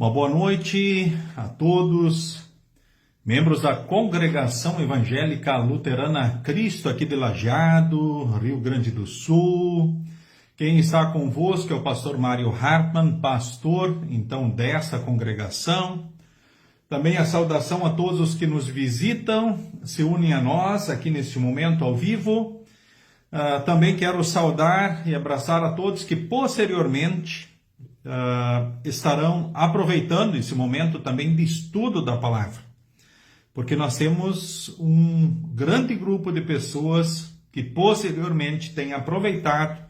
Uma boa noite a todos, membros da Congregação Evangélica Luterana Cristo aqui de Lajeado, Rio Grande do Sul. Quem está convosco é o pastor Mário Hartmann, pastor então dessa congregação. Também a saudação a todos os que nos visitam, se unem a nós aqui neste momento ao vivo. Também quero saudar e abraçar a todos que posteriormente estarão aproveitando esse momento também de estudo da palavra, porque nós temos um grande grupo de pessoas que posteriormente têm aproveitado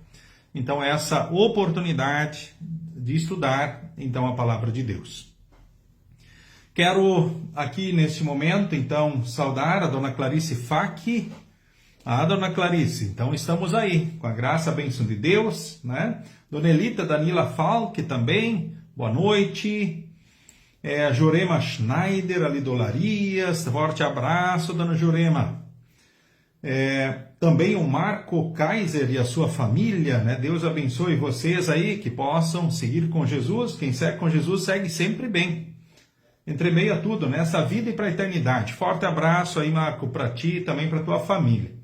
então essa oportunidade de estudar então a palavra de Deus. Quero aqui neste momento então saudar a dona Clarice Facchi. Dona Clarice, então estamos aí, com a graça, a bênção de Deus, né? Dona Elita Danila Falck também, boa noite. A Jurema Schneider, ali do Larias, forte abraço, dona Jurema. Também o Marco Kaiser e a sua família, né? Deus abençoe vocês aí, que possam seguir com Jesus. Quem segue com Jesus segue sempre bem. entre meio a tudo, nessa vida e para a eternidade. Forte abraço aí, Marco, para ti e também para tua família.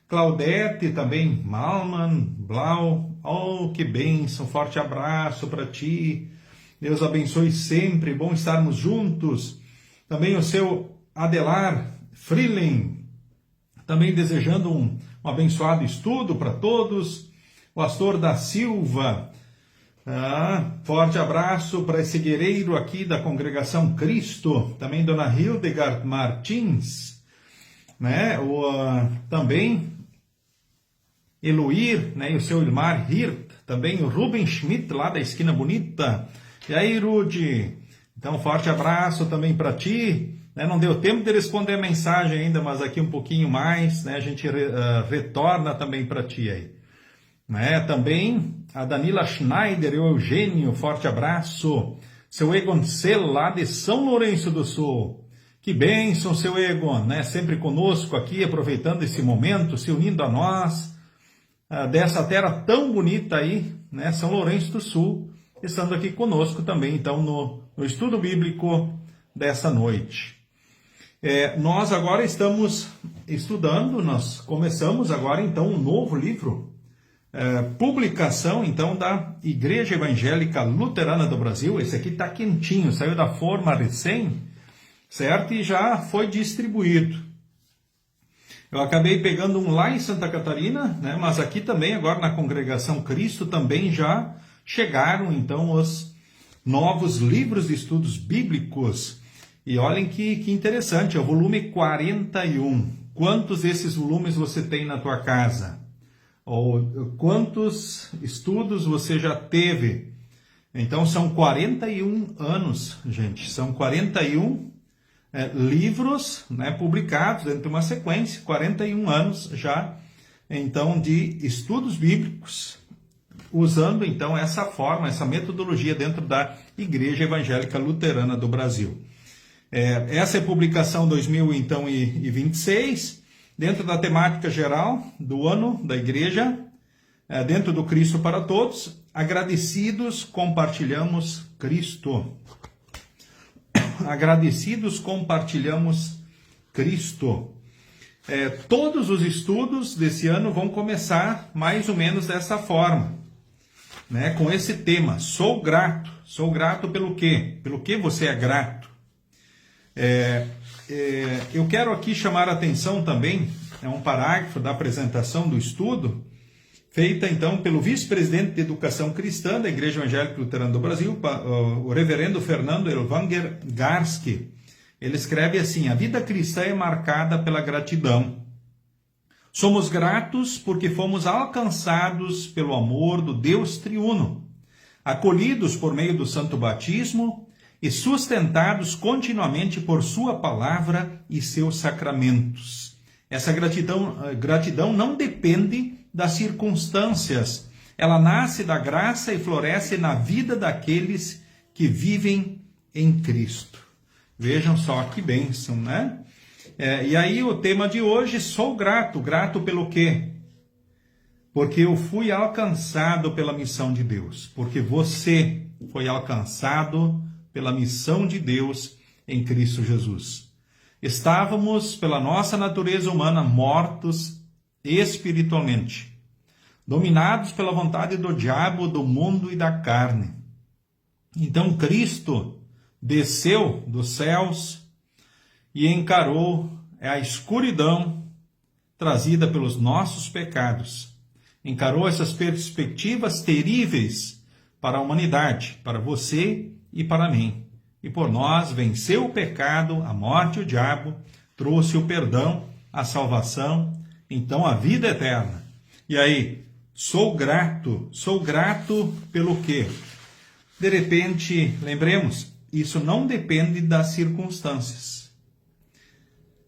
Claudete também, Malman, Blau, oh, que bênção, forte abraço para ti. Deus abençoe sempre, bom estarmos juntos. Também o seu Adelar Freeling, também desejando um abençoado estudo para todos. O Astor da Silva, forte abraço para esse guerreiro aqui da Congregação Cristo. Também Dona Hildegard Martins, né? Também Eloir, né? E o seu Ilmar Hirt, também o Ruben Schmidt, lá da Esquina Bonita. E aí, Rudy? Então, forte abraço também para ti. Né? Não deu tempo de responder a mensagem ainda, mas aqui um pouquinho mais, né? A gente retorna também para ti aí. Né? Também a Danila Schneider e o Eugênio, forte abraço. Seu Egon Sell, lá de São Lourenço do Sul. Que bênção, seu Egon, né? Sempre conosco aqui, aproveitando esse momento, se unindo a nós, dessa terra tão bonita aí, né? São Lourenço do Sul, estando aqui conosco também, então, no estudo bíblico dessa noite. Nós agora estamos estudando, nós começamos agora, então, um novo livro, publicação, então, da Igreja Evangélica Luterana do Brasil. Esse aqui está quentinho, saiu da forma recém, certo? E já foi distribuído. Eu acabei pegando um lá em Santa Catarina, né? Mas aqui também, agora na Congregação Cristo, também já chegaram, então, os novos livros de estudos bíblicos. E olhem que interessante, é o volume 41. Quantos desses volumes você tem na tua casa? Ou quantos estudos você já teve? Então, são 41 anos, gente. São 41 livros, né, publicados dentro de uma sequência, 41 anos já, então, de estudos bíblicos, usando, então, essa forma, essa metodologia dentro da Igreja Evangélica Luterana do Brasil. Essa é a publicação 2026, dentro da temática geral do ano da Igreja, dentro do Cristo para Todos. Agradecidos, compartilhamos Cristo. Agradecidos, compartilhamos Cristo. Todos os estudos desse ano vão começar mais ou menos dessa forma, né? Com esse tema, sou grato. Sou grato pelo quê? Pelo que você é grato? Eu quero aqui chamar a atenção também, um parágrafo da apresentação do estudo, feita então pelo vice-presidente de Educação Cristã da Igreja Evangélica Luterana do Brasil, o reverendo Fernando Elvanger Garski. Ele escreve assim: a vida cristã é marcada pela gratidão. Somos gratos porque fomos alcançados pelo amor do Deus triuno, acolhidos por meio do santo batismo e sustentados continuamente por sua palavra e seus sacramentos. Essa gratidão não depende das circunstâncias. Ela nasce da graça e floresce na vida daqueles que vivem em Cristo. Vejam só que bênção, né? E aí o tema de hoje, sou grato. Grato pelo quê? Porque eu fui alcançado pela missão de Deus. Porque você foi alcançado pela missão de Deus em Cristo Jesus. Estávamos, pela nossa natureza humana, mortos espiritualmente, dominados pela vontade do diabo, do mundo e da carne. Então Cristo desceu dos céus e encarou a escuridão trazida pelos nossos pecados. Encarou essas perspectivas terríveis para a humanidade, para você e para mim. E por nós venceu o pecado, a morte e o diabo, trouxe o perdão, a salvação, então a vida eterna. E aí, sou grato pelo quê? De repente, lembremos, isso não depende das circunstâncias.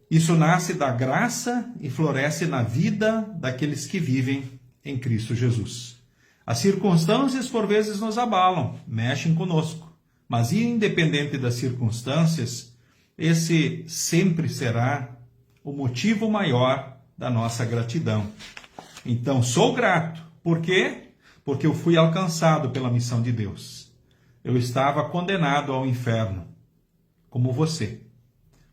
Isso nasce da graça e floresce na vida daqueles que vivem em Cristo Jesus. As circunstâncias, por vezes, nos abalam, mexem conosco. Mas, independente das circunstâncias, esse sempre será o motivo maior da nossa gratidão. Então, sou grato. Por quê? Porque eu fui alcançado pela missão de Deus. Eu estava condenado ao inferno. como você,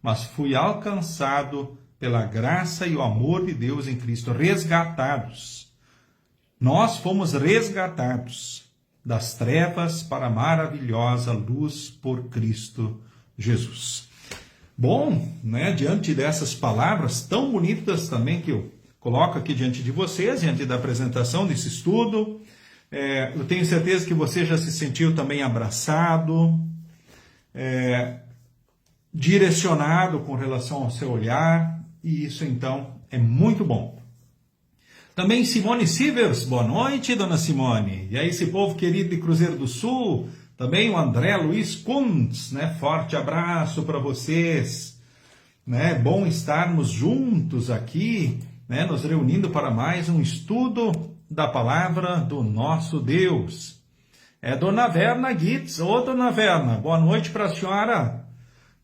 mas fui alcançado pela graça e o amor de Deus em Cristo, resgatados. Nós fomos resgatados das trevas para a maravilhosa luz por Cristo Jesus. Bom, né, diante dessas palavras tão bonitas também que eu coloco aqui diante de vocês, diante da apresentação desse estudo, eu tenho certeza que você já se sentiu também abraçado, direcionado com relação ao seu olhar, e isso então é muito bom. Também Simone Sivers, boa noite, dona Simone. E aí, esse povo querido de Cruzeiro do Sul, também o André Luiz Kuntz, né? Forte abraço para vocês. Né? Bom estarmos juntos aqui, né? Nos reunindo para mais um estudo da palavra do nosso Deus. Dona Verna Gitz. Ô, dona Verna, boa noite para a senhora.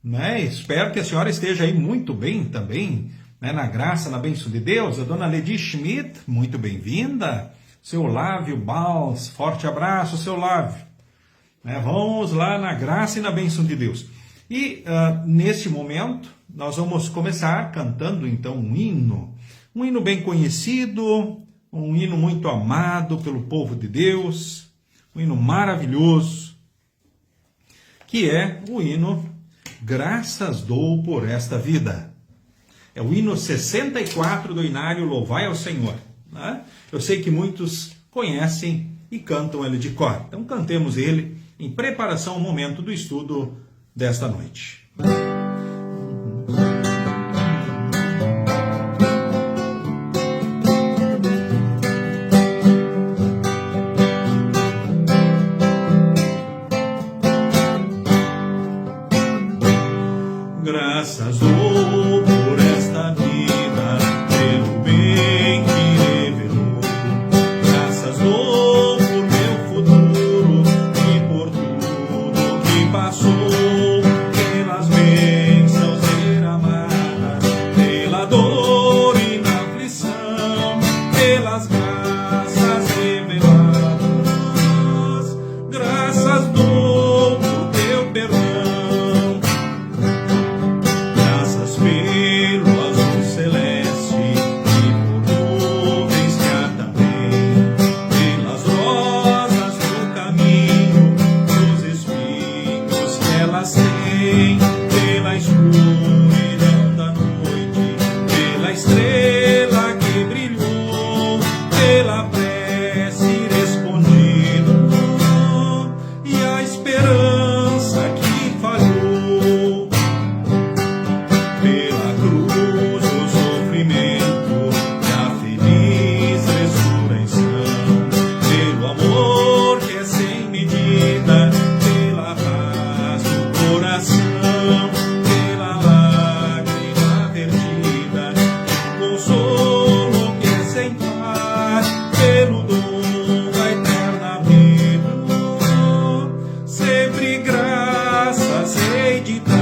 Né? Espero que a senhora esteja aí muito bem também, né? Na graça, na bênção de Deus. A dona Ledi Schmidt, muito bem-vinda. Seu Lávio Bals, forte abraço, seu Lávio. Né? Vamos lá na graça e na bênção de Deus. E neste momento, nós vamos começar cantando então um hino bem conhecido, um hino muito amado pelo povo de Deus, um hino maravilhoso, que é o hino Graças Dou por Esta Vida. É o hino 64 do Inário Louvai ao Senhor. Né? Eu sei que muitos conhecem e cantam ele de cor. Então cantemos ele em preparação ao momento do estudo desta noite. Graças dou por esta vida, pelo bem que revelou. Graças dou por meu futuro e por tudo que passou. Pelas bênçãos derramadas, pela dor e na aflição, pelas graças reveladas. Graças dou por teu perdão. Pelo azul celeste e por nuvens que há também, pelas rosas do caminho, dos espinhos que elas têm, pela escuridão da noite, pela estrela que brilhou, pela prece respondida e a esperança que falhou. Pela cruz do sofrimento e a feliz ressurreição, pelo amor que é sem medida, pela paz do coração, pela lágrima vertida, pelo consolo que é sem par, pelo dom da eterna vida, sempre graças hei de dar.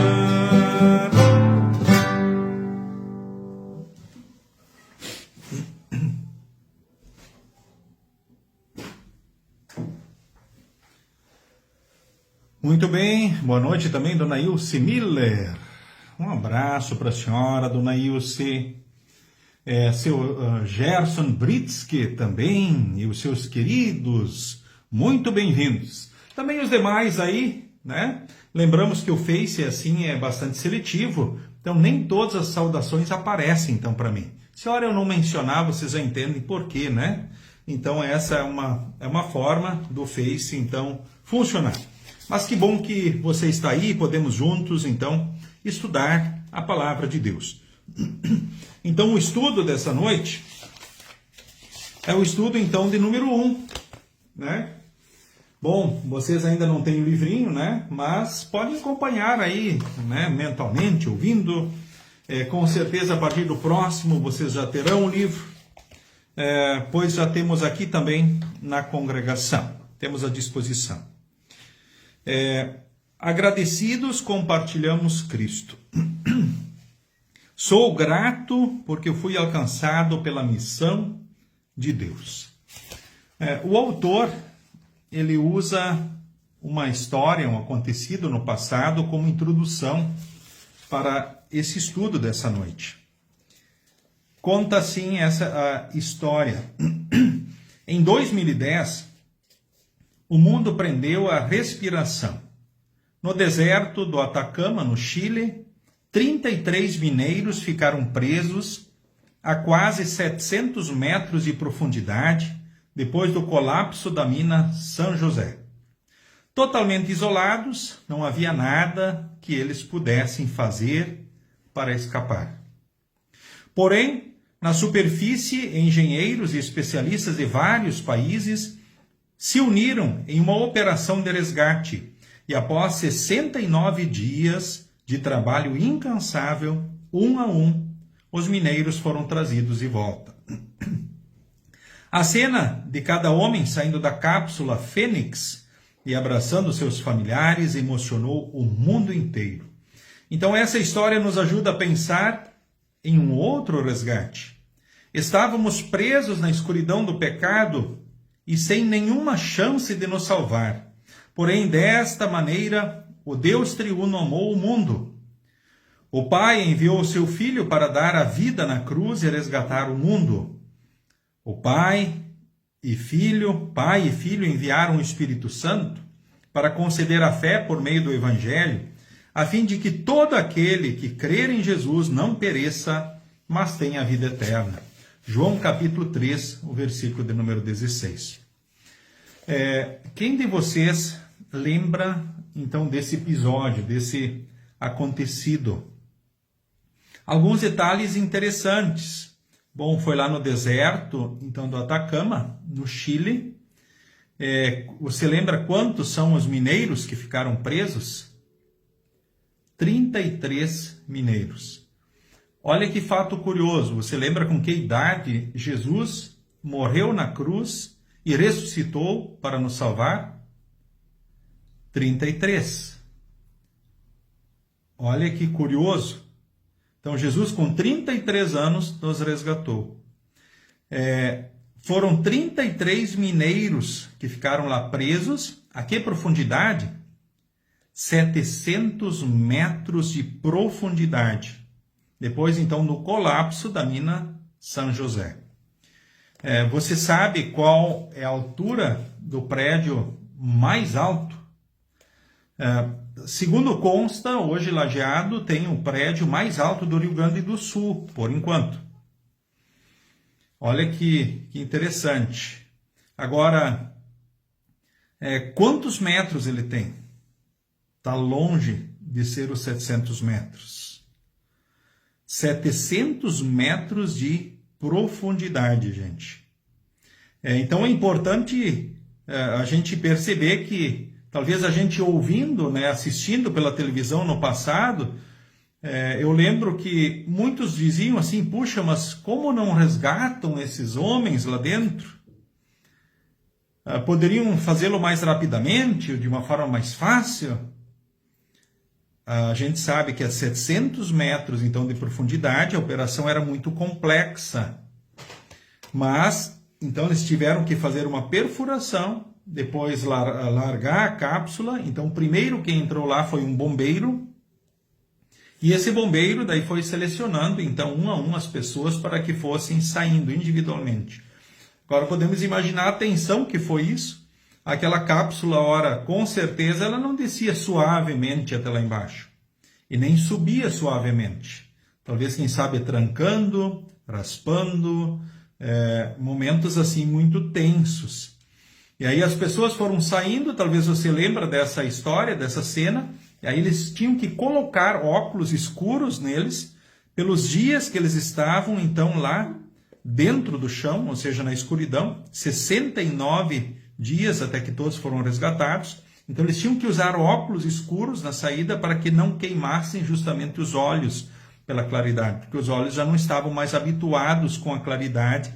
Muito bem, boa noite também, dona Ilse Miller. Um abraço para a senhora, dona Ilse. Seu Gerson Britsky também, e os seus queridos, muito bem-vindos. Também os demais aí, né? Lembramos que o Face, assim, é bastante seletivo, então nem todas as saudações aparecem, então, para mim. Se a hora eu não mencionar, vocês já entendem por quê, né? Então, essa é uma forma do Face, então, funcionar. Mas que bom que você está aí, podemos juntos, então, estudar a palavra de Deus. Então, o estudo dessa noite é o estudo, então, de número 1, né? Bom, vocês ainda não têm o livrinho, né? Mas podem acompanhar aí, né? Mentalmente, ouvindo. Com certeza, a partir do próximo, vocês já terão o livro, pois já temos aqui também na congregação. Temos à disposição. Agradecidos, compartilhamos Cristo. Sou grato porque fui alcançado pela missão de Deus. O autor, ele usa uma história, um acontecido no passado como introdução para esse estudo dessa noite. Conta assim essa a história. Em 2010, o mundo prendeu a respiração. No deserto do Atacama, no Chile, 33 mineiros ficaram presos a quase 700 metros de profundidade depois do colapso da mina São José. Totalmente isolados, não havia nada que eles pudessem fazer para escapar. Porém, na superfície, engenheiros e especialistas de vários países se uniram em uma operação de resgate e, após 69 dias de trabalho incansável, um a um, os mineiros foram trazidos de volta. A cena de cada homem saindo da cápsula Fênix e abraçando seus familiares emocionou o mundo inteiro. Então essa história nos ajuda a pensar em um outro resgate. Estávamos presos na escuridão do pecado e sem nenhuma chance de nos salvar. Porém, desta maneira, o Deus triuno amou o mundo. O Pai enviou o seu Filho para dar a vida na cruz e resgatar o mundo. O Pai e Filho enviaram o Espírito Santo para conceder a fé por meio do Evangelho, a fim de que todo aquele que crer em Jesus não pereça, mas tenha a vida eterna. João capítulo 3, o versículo de número 16. Quem de vocês lembra, então, desse episódio, desse acontecido? Alguns detalhes interessantes. Bom, foi lá no deserto, então, do Atacama, no Chile. Você lembra quantos são os mineiros que ficaram presos? 33 mineiros. Olha que fato curioso. Você lembra com que idade Jesus morreu na cruz e ressuscitou para nos salvar? 33. Olha que curioso. Então, Jesus, com 33 anos, nos resgatou. Foram 33 mineiros que ficaram lá presos. A que profundidade? 700 metros de profundidade. Depois, então, do colapso da mina São José. Você sabe qual é a altura do prédio mais alto? Segundo consta, hoje Lajeado tem o prédio mais alto do Rio Grande do Sul, por enquanto. Olha que interessante. Agora, quantos metros ele tem? Está longe de ser os 700 metros. 700 metros de profundidade, gente. Então é importante a gente perceber que talvez a gente ouvindo, assistindo pela televisão no passado, eu lembro que muitos diziam assim, puxa, mas como não resgatam esses homens lá dentro? Poderiam fazê-lo mais rapidamente, de uma forma mais fácil? A gente sabe que a 700 metros, então, de profundidade, a operação era muito complexa. Mas, então, eles tiveram que fazer uma perfuração, depois largar a cápsula. Então, o primeiro que entrou lá foi um bombeiro. E esse bombeiro daí foi selecionando, então, um a um as pessoas para que fossem saindo individualmente. Agora, podemos imaginar a tensão que foi isso. Aquela cápsula, ora, com certeza, ela não descia suavemente até lá embaixo. E nem subia suavemente. Talvez, quem sabe, trancando, raspando, momentos assim muito tensos. E aí as pessoas foram saindo, talvez você lembra dessa história, dessa cena, e aí eles tinham que colocar óculos escuros neles, pelos dias que eles estavam, então, lá dentro do chão, ou seja, na escuridão, 69 dias até que todos foram resgatados. Então eles tinham que usar óculos escuros na saída para que não queimassem justamente os olhos pela claridade, porque os olhos já não estavam mais habituados com a claridade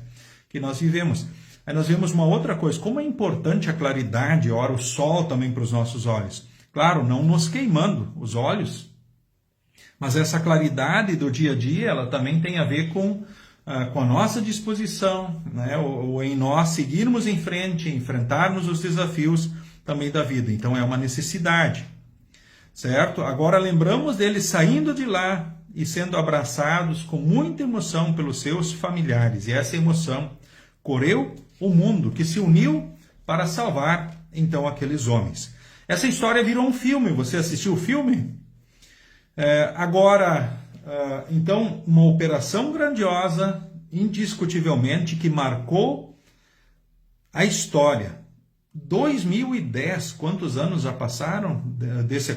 que nós vivemos. Aí nós vemos uma outra coisa, como é importante a claridade, ora o sol também para os nossos olhos. Claro, não nos queimando os olhos, mas essa claridade do dia a dia, ela também tem a ver com a nossa disposição, ou em nós seguirmos em frente, enfrentarmos os desafios também da vida. Então é uma necessidade, certo? Agora lembramos deles saindo de lá e sendo abraçados com muita emoção pelos seus familiares. E essa emoção correu o mundo, que se uniu para salvar então aqueles homens. Essa história virou um filme. Você assistiu o filme? Então, uma operação grandiosa, indiscutivelmente, que marcou a história. 2010, quantos anos já passaram desse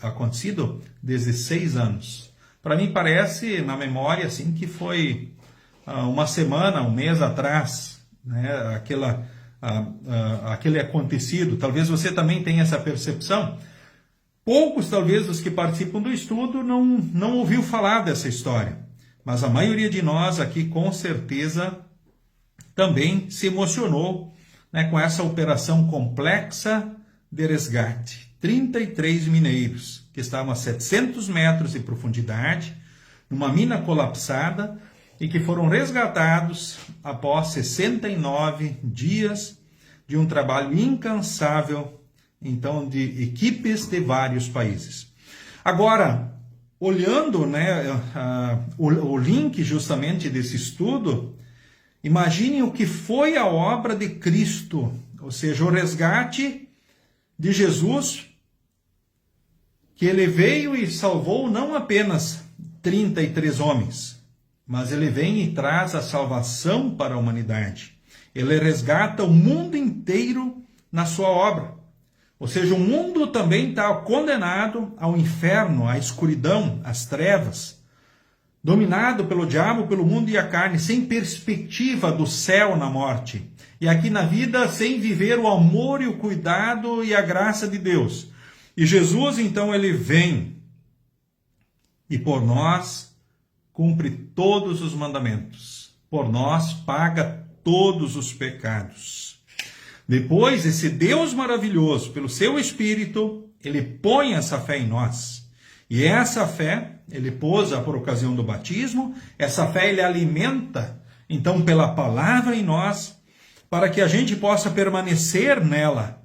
acontecido? 16 anos. Para mim parece, na memória, assim, que foi uma semana, um mês atrás, né, aquele acontecido. Talvez você também tenha essa percepção. Poucos, talvez, dos que participam do estudo não ouviu falar dessa história. Mas a maioria de nós aqui, com certeza, também se emocionou, né, com essa operação complexa de resgate. 33 mineiros que estavam a 700 metros de profundidade, numa mina colapsada, e que foram resgatados após 69 dias de um trabalho incansável, então, de equipes de vários países. Agora, olhando, né, o link justamente desse estudo, imagine o que foi a obra de Cristo, ou seja, o resgate de Jesus, que ele veio e salvou não apenas 33 homens, mas ele vem e traz a salvação para a humanidade. Ele resgata o mundo inteiro na sua obra. Ou seja, o mundo também está condenado ao inferno, à escuridão, às trevas, dominado pelo diabo, pelo mundo e a carne, sem perspectiva do céu na morte. E aqui na vida, sem viver o amor e o cuidado e a graça de Deus. E Jesus, então, ele vem e por nós cumpre todos os mandamentos. Por nós paga todos os pecados. Depois, esse Deus maravilhoso, pelo seu Espírito, ele põe essa fé em nós. E essa fé, ele pôs por ocasião do batismo, essa fé ele alimenta, então, pela palavra em nós, para que a gente possa permanecer nela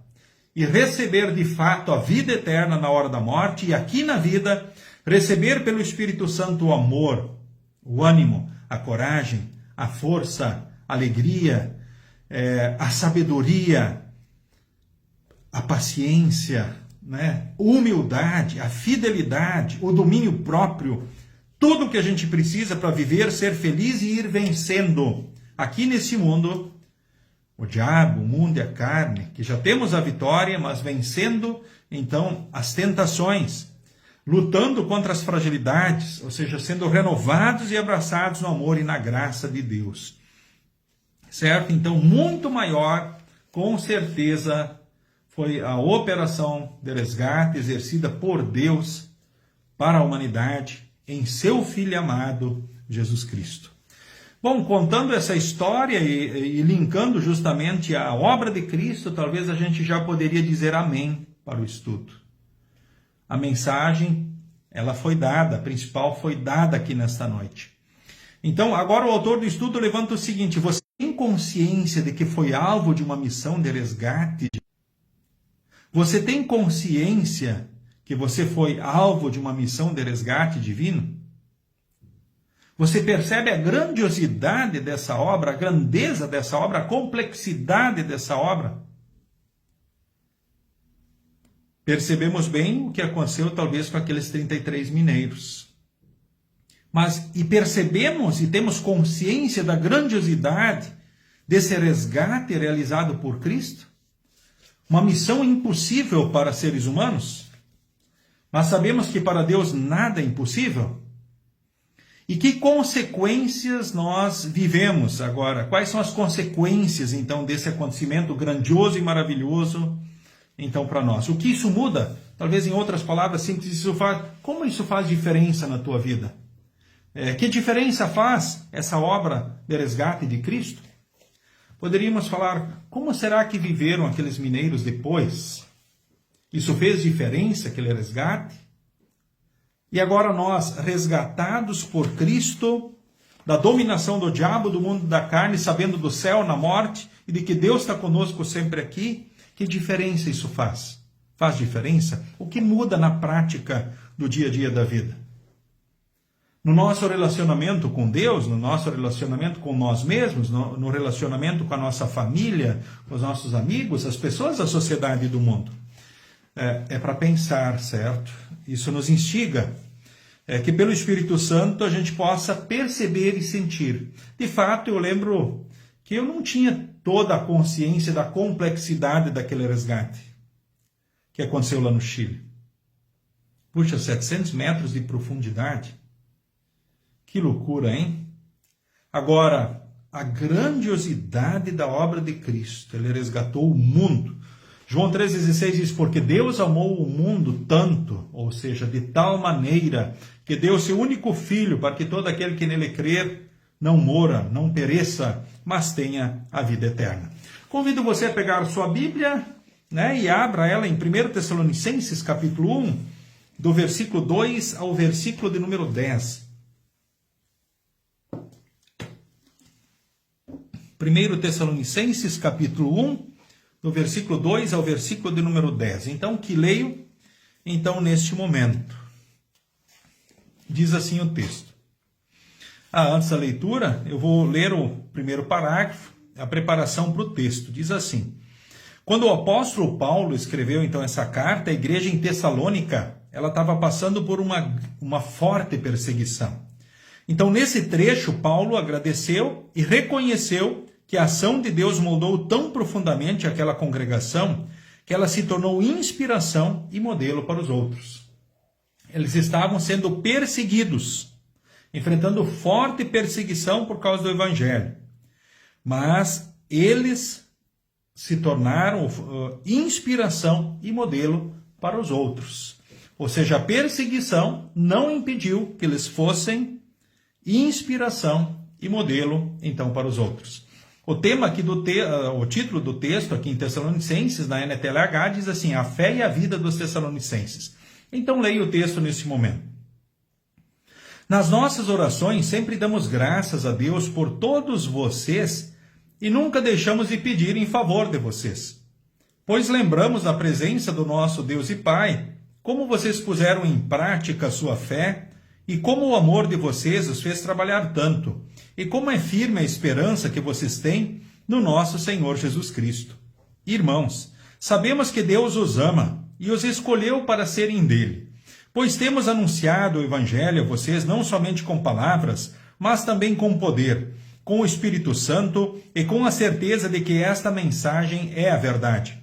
e receber de fato a vida eterna na hora da morte, e aqui na vida, receber pelo Espírito Santo o amor, o ânimo, a coragem, a força, a alegria, a sabedoria, a paciência, né? Humildade, a fidelidade, o domínio próprio, tudo que a gente precisa para viver, ser feliz e ir vencendo aqui nesse mundo, o diabo, o mundo e a carne, que já temos a vitória, mas vencendo então as tentações, lutando contra as fragilidades, ou seja, sendo renovados e abraçados no amor e na graça de Deus. Certo? Então, muito maior, com certeza, foi a operação de resgate exercida por Deus para a humanidade em seu Filho amado, Jesus Cristo. Bom, contando essa história e linkando justamente a obra de Cristo, talvez a gente já poderia dizer amém para o estudo. A mensagem, ela foi dada, a principal foi dada aqui nesta noite. Então, agora o autor do estudo levanta o seguinte: você tem consciência de que foi alvo de uma missão de resgate? Você tem consciência que você foi alvo de uma missão de resgate divino? Você percebe a grandiosidade dessa obra, a grandeza dessa obra, a complexidade dessa obra? Percebemos bem o que aconteceu talvez com aqueles 33 mineiros. E percebemos e temos consciência da grandiosidade desse resgate realizado por Cristo? Uma missão impossível para seres humanos? Mas sabemos que para Deus nada é impossível? E que consequências nós vivemos agora? Quais são as consequências, então, desse acontecimento grandioso e maravilhoso, então, para nós? O que isso muda? Talvez, em outras palavras simples, como isso faz diferença na tua vida? Que diferença faz essa obra de resgate de Cristo? Poderíamos falar, como será que viveram aqueles mineiros depois? Isso fez diferença, aquele resgate? E agora nós, resgatados por Cristo, da dominação do diabo, do mundo da carne, sabendo do céu na morte, e de que Deus está conosco sempre aqui, Que diferença isso faz? Faz diferença? O que muda na prática do dia a dia da vida? No nosso relacionamento com Deus, no nosso relacionamento com nós mesmos, no relacionamento com a nossa família, com os nossos amigos, as pessoas da sociedade e do mundo. É para pensar, certo? Isso nos instiga. Que pelo Espírito Santo a gente possa perceber e sentir. De fato, eu lembro que eu não tinha toda a consciência da complexidade daquele resgate que aconteceu lá no Chile. Puxa, 700 metros de profundidade. Que loucura, hein? Agora, a grandiosidade da obra de Cristo. Ele resgatou o mundo. João 3,16 diz, porque Deus amou o mundo tanto, ou seja, de tal maneira, que deu seu único Filho, para que todo aquele que nele crer não morra, não pereça, mas tenha a vida eterna. Convido você a pegar sua Bíblia, e abra ela em 1 Tessalonicenses, capítulo 1, do versículo 2 ao versículo de número 10. 1 Tessalonicenses, capítulo 1, do versículo 2 ao versículo de número 10. Então, que leio, neste momento. Diz assim o texto. Antes da leitura, eu vou ler o primeiro parágrafo, a preparação para o texto. Diz assim, quando o apóstolo Paulo escreveu, então, essa carta, a igreja em Tessalônica, ela estava passando por uma forte perseguição. Então, nesse trecho, Paulo agradeceu e reconheceu que a ação de Deus moldou tão profundamente aquela congregação que ela se tornou inspiração e modelo para os outros. Eles estavam sendo perseguidos, enfrentando forte perseguição por causa do Evangelho. Mas eles se tornaram inspiração e modelo para os outros. Ou seja, a perseguição não impediu que eles fossem inspiração e modelo, então, para os outros. O tema aqui o título do texto aqui em Tessalonicenses, na NTLH, diz assim, a fé e a vida dos Tessalonicenses. Então, leia o texto nesse momento. Nas nossas orações, sempre damos graças a Deus por todos vocês e nunca deixamos de pedir em favor de vocês. Pois lembramos da presença do nosso Deus e Pai, como vocês puseram em prática a sua fé e como o amor de vocês os fez trabalhar tanto, e como é firme a esperança que vocês têm no nosso Senhor Jesus Cristo. Irmãos, sabemos que Deus os ama e os escolheu para serem dele, pois temos anunciado o Evangelho a vocês não somente com palavras, mas também com poder, com o Espírito Santo e com a certeza de que esta mensagem é a verdade.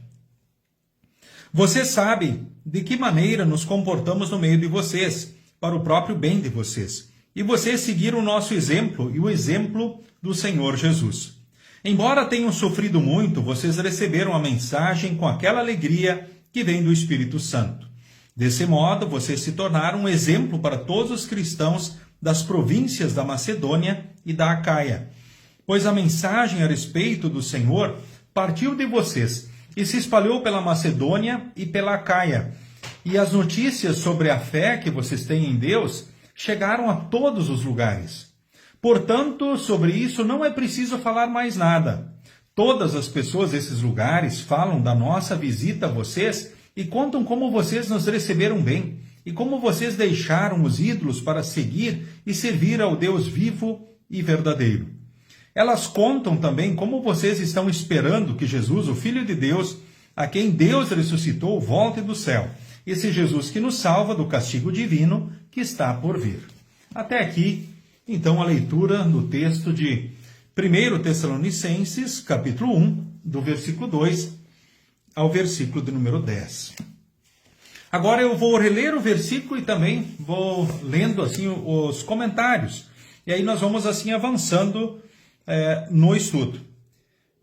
Vocês sabem de que maneira nos comportamos no meio de vocês, para o próprio bem de vocês. E vocês seguiram o nosso exemplo e o exemplo do Senhor Jesus. Embora tenham sofrido muito, vocês receberam a mensagem com aquela alegria que vem do Espírito Santo. Desse modo, vocês se tornaram um exemplo para todos os cristãos das províncias da Macedônia e da Acaia. Pois a mensagem a respeito do Senhor partiu de vocês e se espalhou pela Macedônia e pela Acaia. E as notícias sobre a fé que vocês têm em Deus chegaram a todos os lugares. Portanto, sobre isso não é preciso falar mais nada. Todas as pessoas desses lugares falam da nossa visita a vocês e contam como vocês nos receberam bem e como vocês deixaram os ídolos para seguir e servir ao Deus vivo e verdadeiro. Elas contam também como vocês estão esperando que Jesus, o Filho de Deus, a quem Deus ressuscitou, volte do céu. Esse Jesus que nos salva do castigo divino que está por vir. Até aqui, então, a leitura do texto de 1 Tessalonicenses, capítulo 1, do versículo 2 ao versículo de número 10. Agora eu vou reler o versículo e também vou lendo assim os comentários. E aí nós vamos assim avançando no estudo.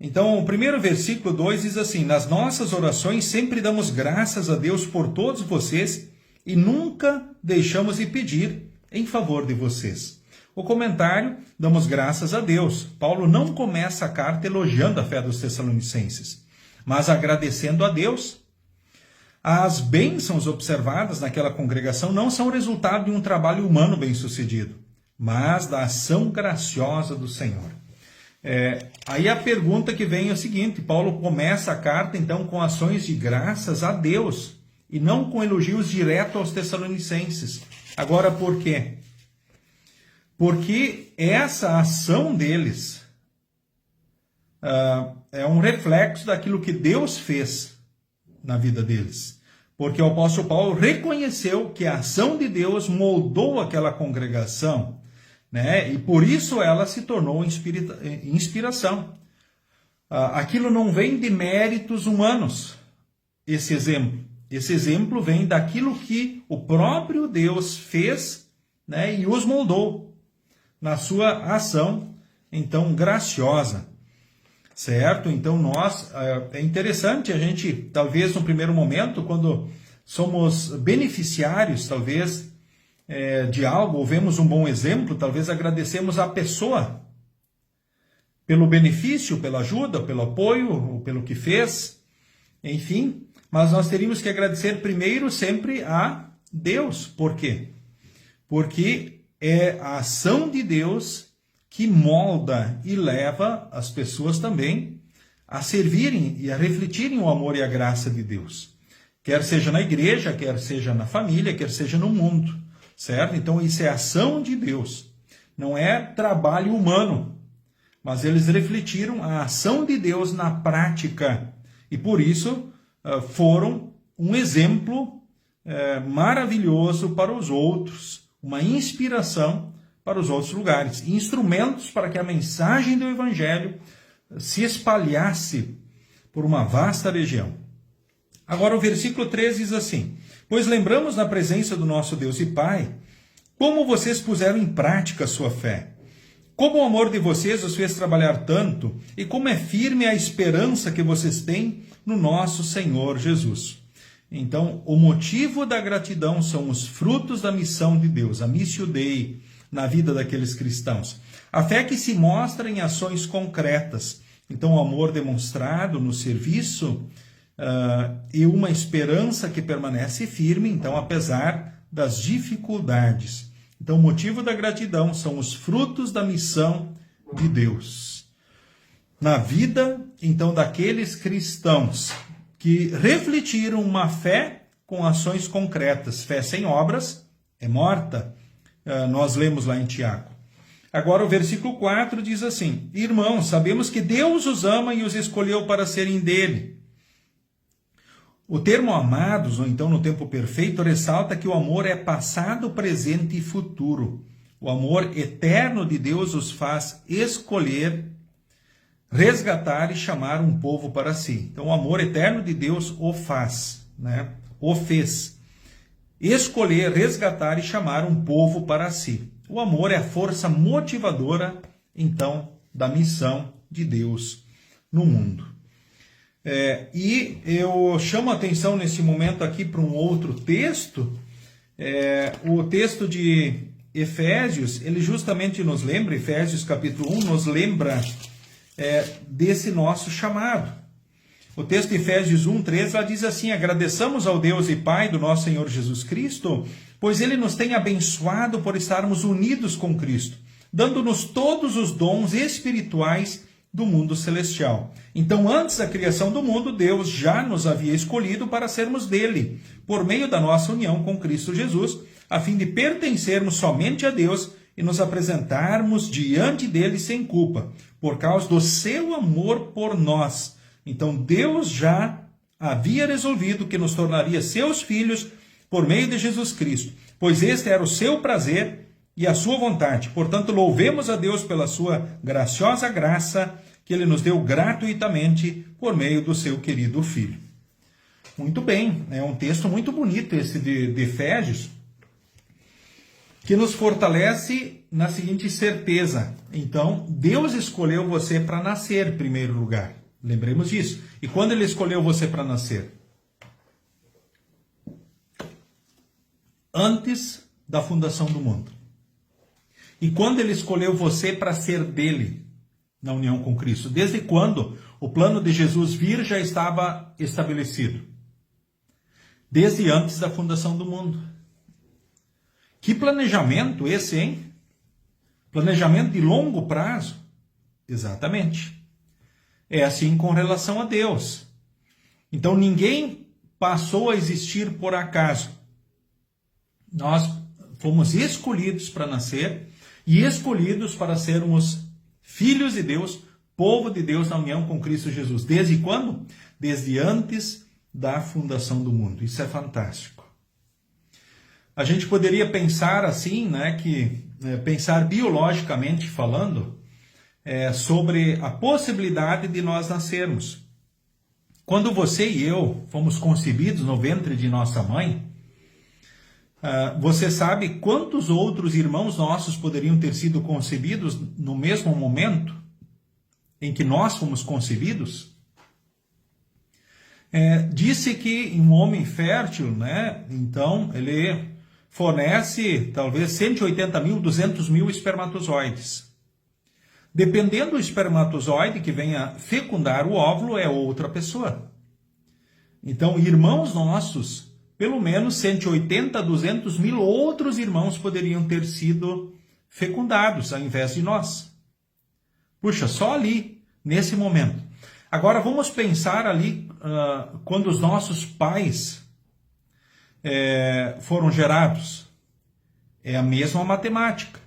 Então, o primeiro versículo 2 diz assim, nas nossas orações sempre damos graças a Deus por todos vocês e nunca deixamos de pedir em favor de vocês. O comentário, damos graças a Deus. Paulo não começa a carta elogiando a fé dos Tessalonicenses, mas agradecendo a Deus. As bênçãos observadas naquela congregação não são resultado de um trabalho humano bem-sucedido, mas da ação graciosa do Senhor. Aí a pergunta que vem é o seguinte: Paulo começa a carta então com ações de graças a Deus e não com elogios direto aos Tessalonicenses. Agora, por quê? Porque essa ação deles é um reflexo daquilo que Deus fez na vida deles. Porque o apóstolo Paulo reconheceu que a ação de Deus moldou aquela congregação, né? E por isso ela se tornou inspiração. Aquilo não vem de méritos humanos, esse exemplo. Esse exemplo vem daquilo que o próprio Deus fez, né? E os moldou na sua ação, então, graciosa. Certo? Então, é interessante a gente, talvez no primeiro momento, quando somos beneficiários, talvez, de algo, ou vemos um bom exemplo, talvez agradecemos a pessoa pelo benefício, pela ajuda, pelo apoio, pelo que fez, enfim. Mas nós teríamos que agradecer primeiro sempre a Deus. Por quê? Porque é a ação de Deus que molda e leva as pessoas também a servirem e a refletirem o amor e a graça de Deus. Quer seja na igreja, quer seja na família, quer seja no mundo, certo? Então isso é ação de Deus, não é trabalho humano, mas eles refletiram a ação de Deus na prática e por isso foram um exemplo maravilhoso para os outros, uma inspiração para os outros lugares, instrumentos para que a mensagem do Evangelho se espalhasse por uma vasta região. Agora o versículo 13 diz assim: pois lembramos na presença do nosso Deus e Pai, como vocês puseram em prática a sua fé, como o amor de vocês os fez trabalhar tanto, e como é firme a esperança que vocês têm no nosso Senhor Jesus. Então, o motivo da gratidão são os frutos da missão de Deus, a missio Dei, na vida daqueles cristãos. A fé que se mostra em ações concretas. Então, o amor demonstrado no serviço e uma esperança que permanece firme, então, apesar das dificuldades. Então, o motivo da gratidão são os frutos da missão de Deus. Na vida, então, daqueles cristãos que refletiram uma fé com ações concretas. Fé sem obras é morta. Nós lemos lá em Tiago. Agora o versículo 4 diz assim: irmãos, sabemos que Deus os ama e os escolheu para serem dele. O termo amados, ou então no tempo perfeito, ressalta que o amor é passado, presente e futuro. O amor eterno de Deus os faz escolher, resgatar e chamar um povo para si. Então o amor eterno de Deus o faz, né? O fez. Escolher, resgatar e chamar um povo para si. O amor é a força motivadora, então, da missão de Deus no mundo. E eu chamo a atenção nesse momento aqui para um outro texto. O texto de Efésios, ele justamente nos lembra, Efésios capítulo 1, nos lembra desse nosso chamado. O texto de Efésios 1:13 ela diz assim: agradeçamos ao Deus e Pai do nosso Senhor Jesus Cristo, pois Ele nos tem abençoado por estarmos unidos com Cristo, dando-nos todos os dons espirituais do mundo celestial. Então, antes da criação do mundo, Deus já nos havia escolhido para sermos dele, por meio da nossa união com Cristo Jesus, a fim de pertencermos somente a Deus e nos apresentarmos diante dele sem culpa, por causa do seu amor por nós. Então, Deus já havia resolvido que nos tornaria seus filhos por meio de Jesus Cristo, pois este era o seu prazer e a sua vontade. Portanto, louvemos a Deus pela sua graciosa graça que Ele nos deu gratuitamente por meio do seu querido Filho. Muito bem, é um texto muito bonito esse de Efésios, que nos fortalece na seguinte certeza. Então, Deus escolheu você para nascer em primeiro lugar. Lembremos disso. E quando Ele escolheu você para nascer? Antes da fundação do mundo. E quando Ele escolheu você para ser dele, na união com Cristo? Desde quando o plano de Jesus vir já estava estabelecido? Desde antes da fundação do mundo. Que planejamento esse, hein? Planejamento de longo prazo. Exatamente. É assim com relação a Deus. Então ninguém passou a existir por acaso. Nós fomos escolhidos para nascer e escolhidos para sermos filhos de Deus, povo de Deus na união com Cristo Jesus. Desde quando? Desde antes da fundação do mundo. Isso é fantástico. A gente poderia pensar assim, né, pensar biologicamente falando, sobre a possibilidade de nós nascermos. Quando você e eu fomos concebidos no ventre de nossa mãe, você sabe quantos outros irmãos nossos poderiam ter sido concebidos no mesmo momento em que nós fomos concebidos? Disse que um homem fértil, né, então ele fornece talvez 180 mil, 200 mil espermatozoides. Dependendo do espermatozoide que venha fecundar o óvulo, é outra pessoa. Então, irmãos nossos, pelo menos 180, 200 mil outros irmãos poderiam ter sido fecundados ao invés de nós. Puxa, só ali, nesse momento. Agora vamos pensar ali quando os nossos pais foram gerados. É a mesma matemática.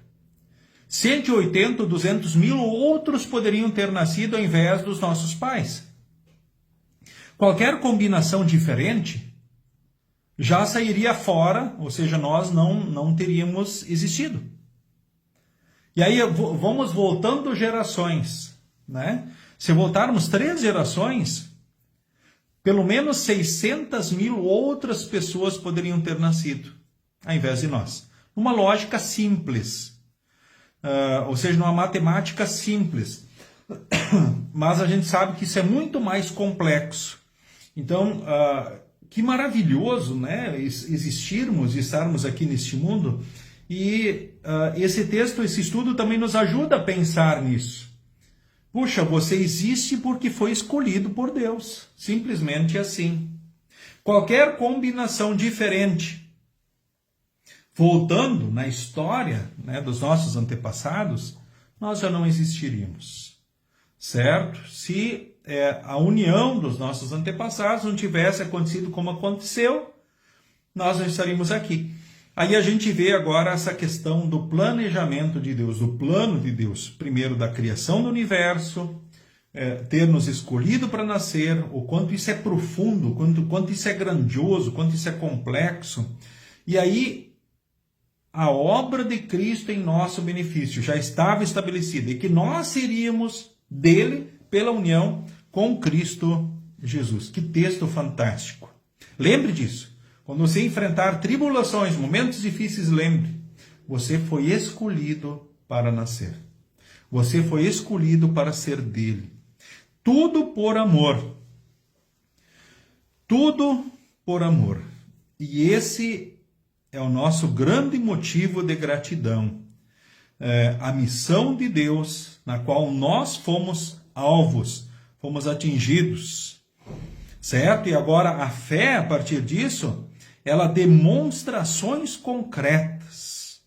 180, 200 mil outros poderiam ter nascido ao invés dos nossos pais. Qualquer combinação diferente já sairia fora, ou seja, nós não teríamos existido. E aí vamos voltando gerações, né? Se voltarmos 3 gerações, pelo menos 600 mil outras pessoas poderiam ter nascido, ao invés de nós. Uma lógica simples. Ou seja, numa matemática simples. Mas a gente sabe que isso é muito mais complexo. Então, que maravilhoso, né, existirmos e estarmos aqui neste mundo. E esse texto, esse estudo também nos ajuda a pensar nisso. Puxa, você existe porque foi escolhido por Deus. Simplesmente assim. Qualquer combinação diferente, voltando na história, né, dos nossos antepassados, nós já não existiríamos, certo? Se a união dos nossos antepassados não tivesse acontecido como aconteceu, nós não estaríamos aqui. Aí a gente vê agora essa questão do planejamento de Deus, do plano de Deus, primeiro da criação do universo, ter nos escolhido para nascer, o quanto isso é profundo, quanto isso é grandioso, quanto isso é complexo. E aí a obra de Cristo em nosso benefício já estava estabelecida e que nós seríamos dele pela união com Cristo Jesus. Que texto fantástico. Lembre disso. Quando você enfrentar tribulações, momentos difíceis, lembre, você foi escolhido para nascer. Você foi escolhido para ser dele. Tudo por amor. Tudo por amor. E esse é o nosso grande motivo de gratidão. A missão de Deus, na qual nós fomos alvos, fomos atingidos. Certo? E agora a fé, a partir disso, ela demonstra ações concretas.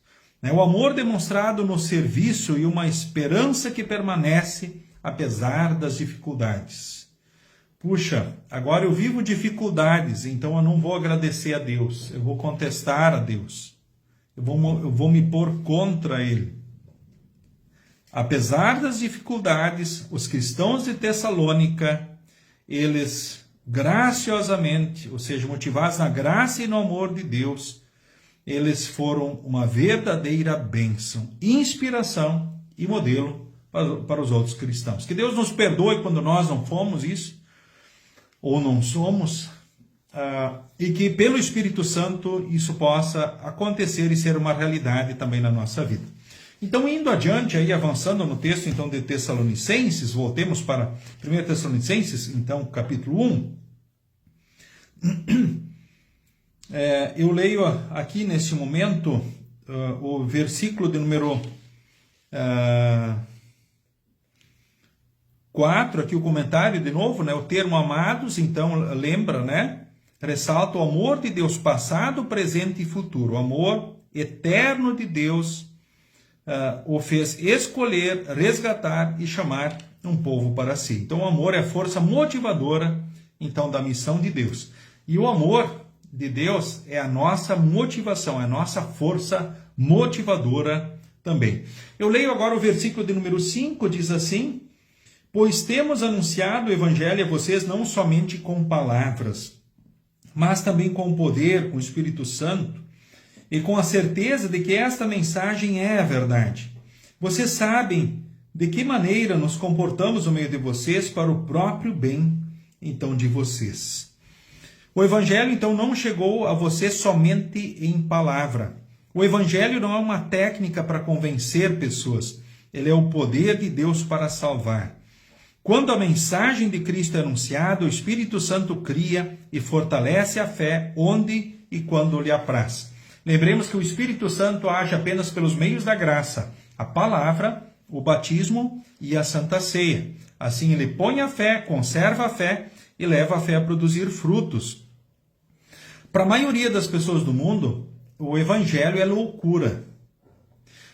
O amor demonstrado no serviço e uma esperança que permanece apesar das dificuldades. Puxa, agora eu vivo dificuldades, então eu não vou agradecer a Deus, eu vou contestar a Deus, eu vou me pôr contra Ele. Apesar das dificuldades, os cristãos de Tessalônica, eles graciosamente, ou seja, motivados na graça e no amor de Deus, eles foram uma verdadeira bênção, inspiração e modelo para os outros cristãos. Que Deus nos perdoe quando nós não fomos isso, ou não somos, e que pelo Espírito Santo isso possa acontecer e ser uma realidade também na nossa vida. Então, indo adiante, aí avançando no texto então de Tessalonicenses, voltemos para 1 Tessalonicenses, então capítulo 1. Eu leio aqui neste momento o versículo de número 4, aqui o comentário de novo, né? O termo amados, então lembra, né? Ressalta o amor de Deus passado, presente e futuro, o amor eterno de Deus o fez escolher, resgatar e chamar um povo para si. Então o amor é a força motivadora, então, da missão de Deus. E o amor de Deus é a nossa motivação, é a nossa força motivadora também. Eu leio agora o versículo de número 5, diz assim: pois temos anunciado o evangelho a vocês não somente com palavras, mas também com poder, com o Espírito Santo, e com a certeza de que esta mensagem é a verdade. Vocês sabem de que maneira nos comportamos no meio de vocês para o próprio bem, então, de vocês. O evangelho, então, não chegou a você somente em palavra. O evangelho não é uma técnica para convencer pessoas. Ele é o poder de Deus para salvar. Quando a mensagem de Cristo é anunciada, o Espírito Santo cria e fortalece a fé onde e quando lhe apraz. Lembremos que o Espírito Santo age apenas pelos meios da graça, a palavra, o batismo e a Santa Ceia. Assim ele põe a fé, conserva a fé e leva a fé a produzir frutos. Para a maioria das pessoas do mundo, o evangelho é loucura.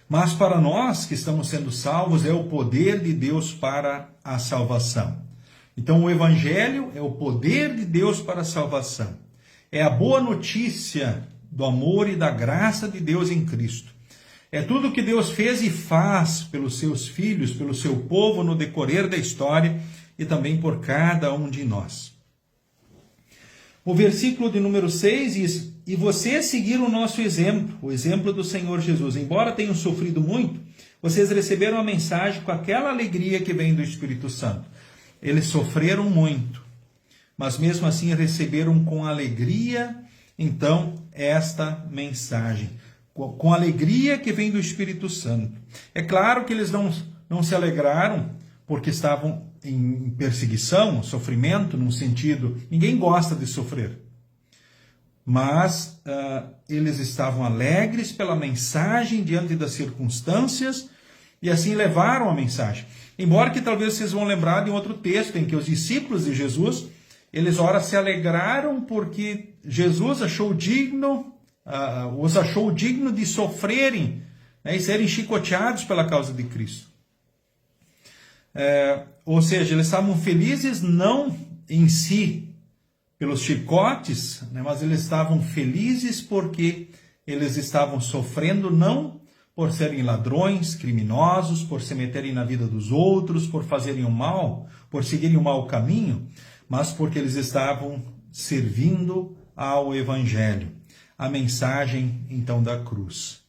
Mas para nós que estamos sendo salvos, é o poder de Deus para a salvação. Então o evangelho é o poder de Deus para a salvação. É a boa notícia do amor e da graça de Deus em Cristo. É tudo o que Deus fez e faz pelos seus filhos, pelo seu povo no decorrer da história e também por cada um de nós. O versículo de número 6 diz: e vocês seguiram o nosso exemplo, o exemplo do Senhor Jesus. Embora tenham sofrido muito, vocês receberam a mensagem com aquela alegria que vem do Espírito Santo. Eles sofreram muito, mas mesmo assim receberam com alegria, então, esta mensagem. Com alegria que vem do Espírito Santo. É claro que eles não se alegraram porque estavam em perseguição, sofrimento, num sentido... Ninguém gosta de sofrer. Mas eles estavam alegres pela mensagem diante das circunstâncias e assim levaram a mensagem. Embora que talvez vocês vão lembrar de um outro texto em que os discípulos de Jesus, eles ora se alegraram porque Jesus achou digno, os achou digno de sofrerem, né, e serem chicoteados pela causa de Cristo. Ou seja, eles estavam felizes não em si, pelos chicotes, né, mas eles estavam felizes porque eles estavam sofrendo não por serem ladrões, criminosos, por se meterem na vida dos outros, por fazerem o mal, por seguirem o mau caminho, mas porque eles estavam servindo ao Evangelho, a mensagem, então, da cruz.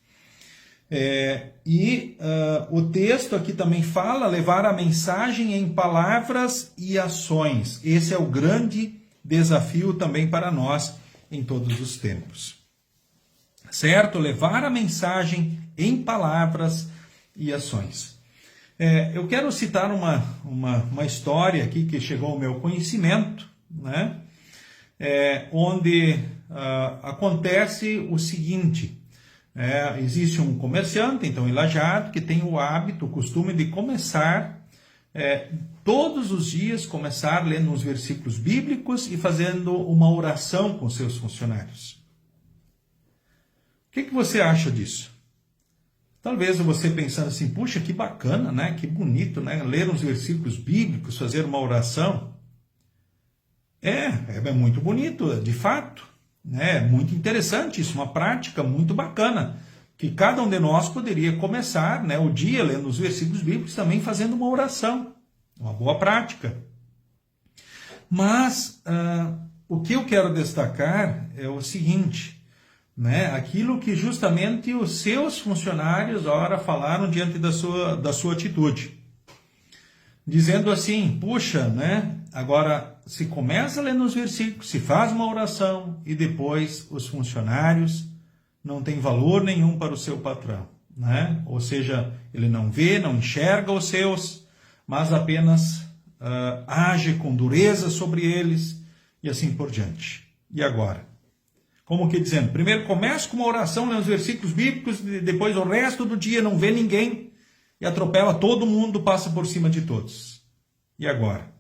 O texto aqui também fala levar a mensagem em palavras e ações. Esse é o grande desafio também para nós em todos os tempos. Certo? Levar a mensagem em palavras e ações. Eu quero citar uma história aqui que chegou ao meu conhecimento, né? Onde acontece o seguinte: existe um comerciante, então, em Lajeado, que tem o hábito, o costume de começar, todos os dias, começar lendo uns versículos bíblicos e fazendo uma oração com seus funcionários. O que você acha disso? Talvez você pensando assim, puxa, que bacana, né? Que bonito, né? Ler uns versículos bíblicos, fazer uma oração. É muito bonito, de fato. É muito interessante isso, uma prática muito bacana, que cada um de nós poderia começar, né, o dia lendo os versículos bíblicos, também fazendo uma oração, uma boa prática. Mas o que eu quero destacar é o seguinte, né, aquilo que justamente os seus funcionários, ora, falaram diante da sua atitude, dizendo assim, puxa, né, agora se começa lendo os versículos, se faz uma oração e depois os funcionários não têm valor nenhum para o seu patrão, né? Ou seja, ele não vê, não enxerga os seus, mas apenas age com dureza sobre eles e assim por diante. E agora? Como que dizendo, primeiro começa com uma oração, lendo os versículos bíblicos, depois o resto do dia não vê ninguém e atropela todo mundo, passa por cima de todos. E agora?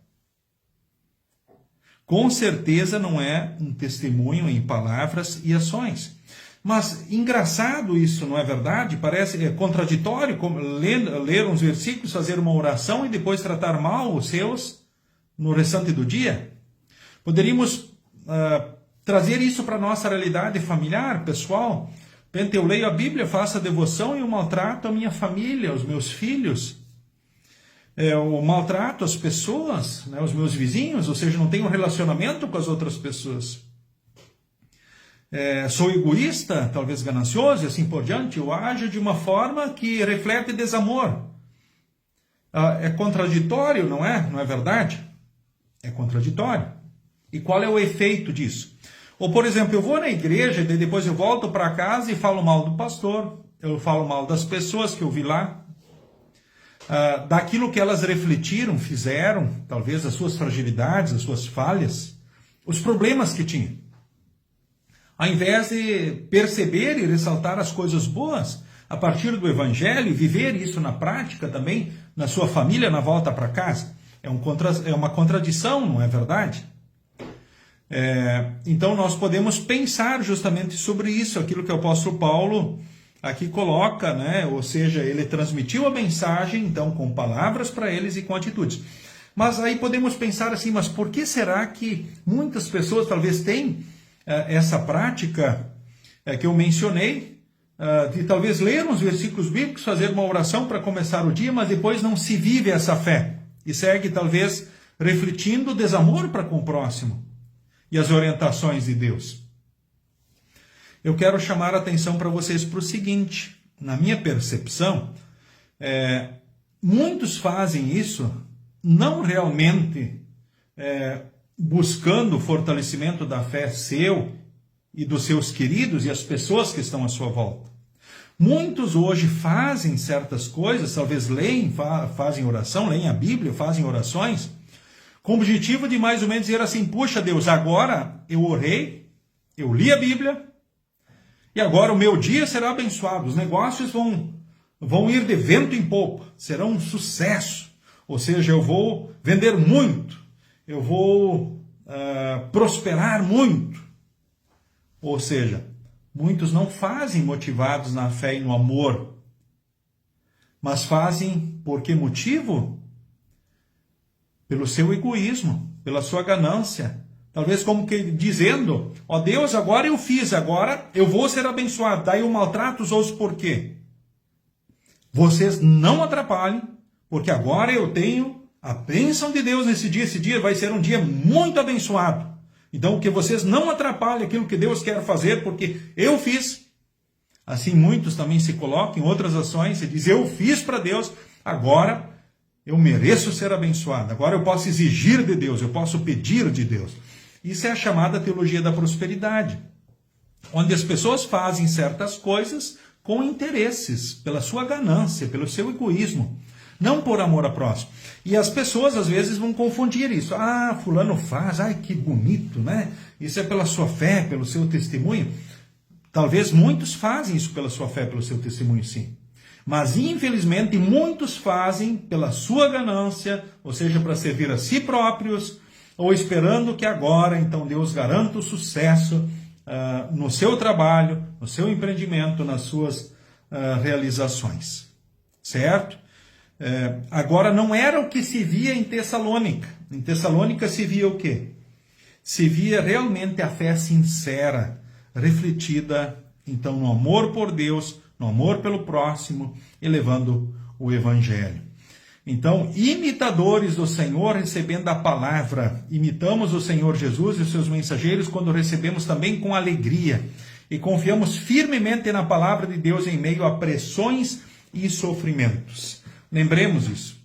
Com certeza não é um testemunho em palavras e ações. Mas engraçado isso, não é verdade? Parece contraditório ler uns versículos, fazer uma oração e depois tratar mal os seus no restante do dia. Poderíamos trazer isso para a nossa realidade familiar, pessoal. Eu leio a Bíblia, faço a devoção e eu maltrato a minha família, os meus filhos. Eu maltrato as pessoas, né, os meus vizinhos, ou seja, não tenho um relacionamento com as outras pessoas. Sou egoísta, talvez ganancioso e assim por diante. Eu ajo de uma forma que reflete desamor. É contraditório, não é? Não é verdade? É contraditório. E qual é o efeito disso? Ou, por exemplo, eu vou na igreja e depois eu volto para casa e falo mal do pastor, eu falo mal das pessoas que eu vi lá, daquilo que elas refletiram, fizeram, talvez as suas fragilidades, as suas falhas, os problemas que tinham. Ao invés de perceber e ressaltar as coisas boas, a partir do Evangelho, viver isso na prática também, na sua família, na volta para casa, é uma contradição, não é verdade? Então nós podemos pensar justamente sobre isso, aquilo que o apóstolo Paulo aqui coloca, né? Ou seja, ele transmitiu a mensagem, então, com palavras para eles e com atitudes. Mas aí podemos pensar assim, mas por que será que muitas pessoas talvez têm essa prática que eu mencionei, de talvez ler uns versículos bíblicos, fazer uma oração para começar o dia, mas depois não se vive essa fé e segue talvez refletindo desamor para com o próximo e as orientações de Deus. Eu quero chamar a atenção para vocês para o seguinte, na minha percepção, muitos fazem isso não realmente buscando o fortalecimento da fé seu e dos seus queridos e as pessoas que estão à sua volta. Muitos hoje fazem certas coisas, talvez leem, fazem oração, leem a Bíblia, fazem orações, com o objetivo de mais ou menos dizer assim, puxa Deus, agora eu orei, eu li a Bíblia, e agora o meu dia será abençoado, os negócios vão ir de vento em popa, serão um sucesso, ou seja, eu vou vender muito, eu vou prosperar muito. Ou seja, muitos não fazem motivados na fé e no amor, mas fazem por que motivo? Pelo seu egoísmo, pela sua ganância. Talvez como que dizendo, ó Deus, agora eu fiz, agora eu vou ser abençoado. Daí eu maltrato os outros por quê? Vocês não atrapalhem, porque agora eu tenho a bênção de Deus nesse dia. Esse dia vai ser um dia muito abençoado. Então, que vocês não atrapalhem aquilo que Deus quer fazer, porque eu fiz. Assim, muitos também se colocam em outras ações e dizem, eu fiz para Deus, agora eu mereço ser abençoado. Agora eu posso exigir de Deus, eu posso pedir de Deus. Isso é a chamada teologia da prosperidade, onde as pessoas fazem certas coisas com interesses, pela sua ganância, pelo seu egoísmo, não por amor ao próximo. E as pessoas às vezes vão confundir isso. Ah, fulano faz, ai que bonito, né? Isso é pela sua fé, pelo seu testemunho. Talvez muitos fazem isso pela sua fé, pelo seu testemunho, sim. Mas infelizmente muitos fazem pela sua ganância, ou seja, para servir a si próprios, ou esperando que agora, então, Deus garanta o sucesso no seu trabalho, no seu empreendimento, nas suas realizações. Certo? Agora, não era o que se via em Tessalônica. Em Tessalônica se via o quê? Se via realmente a fé sincera, refletida, então, no amor por Deus, no amor pelo próximo, elevando o Evangelho. Então, imitadores do Senhor, recebendo a palavra, imitamos o Senhor Jesus e os seus mensageiros quando recebemos também com alegria e confiamos firmemente na palavra de Deus em meio a pressões e sofrimentos. Lembremos isso.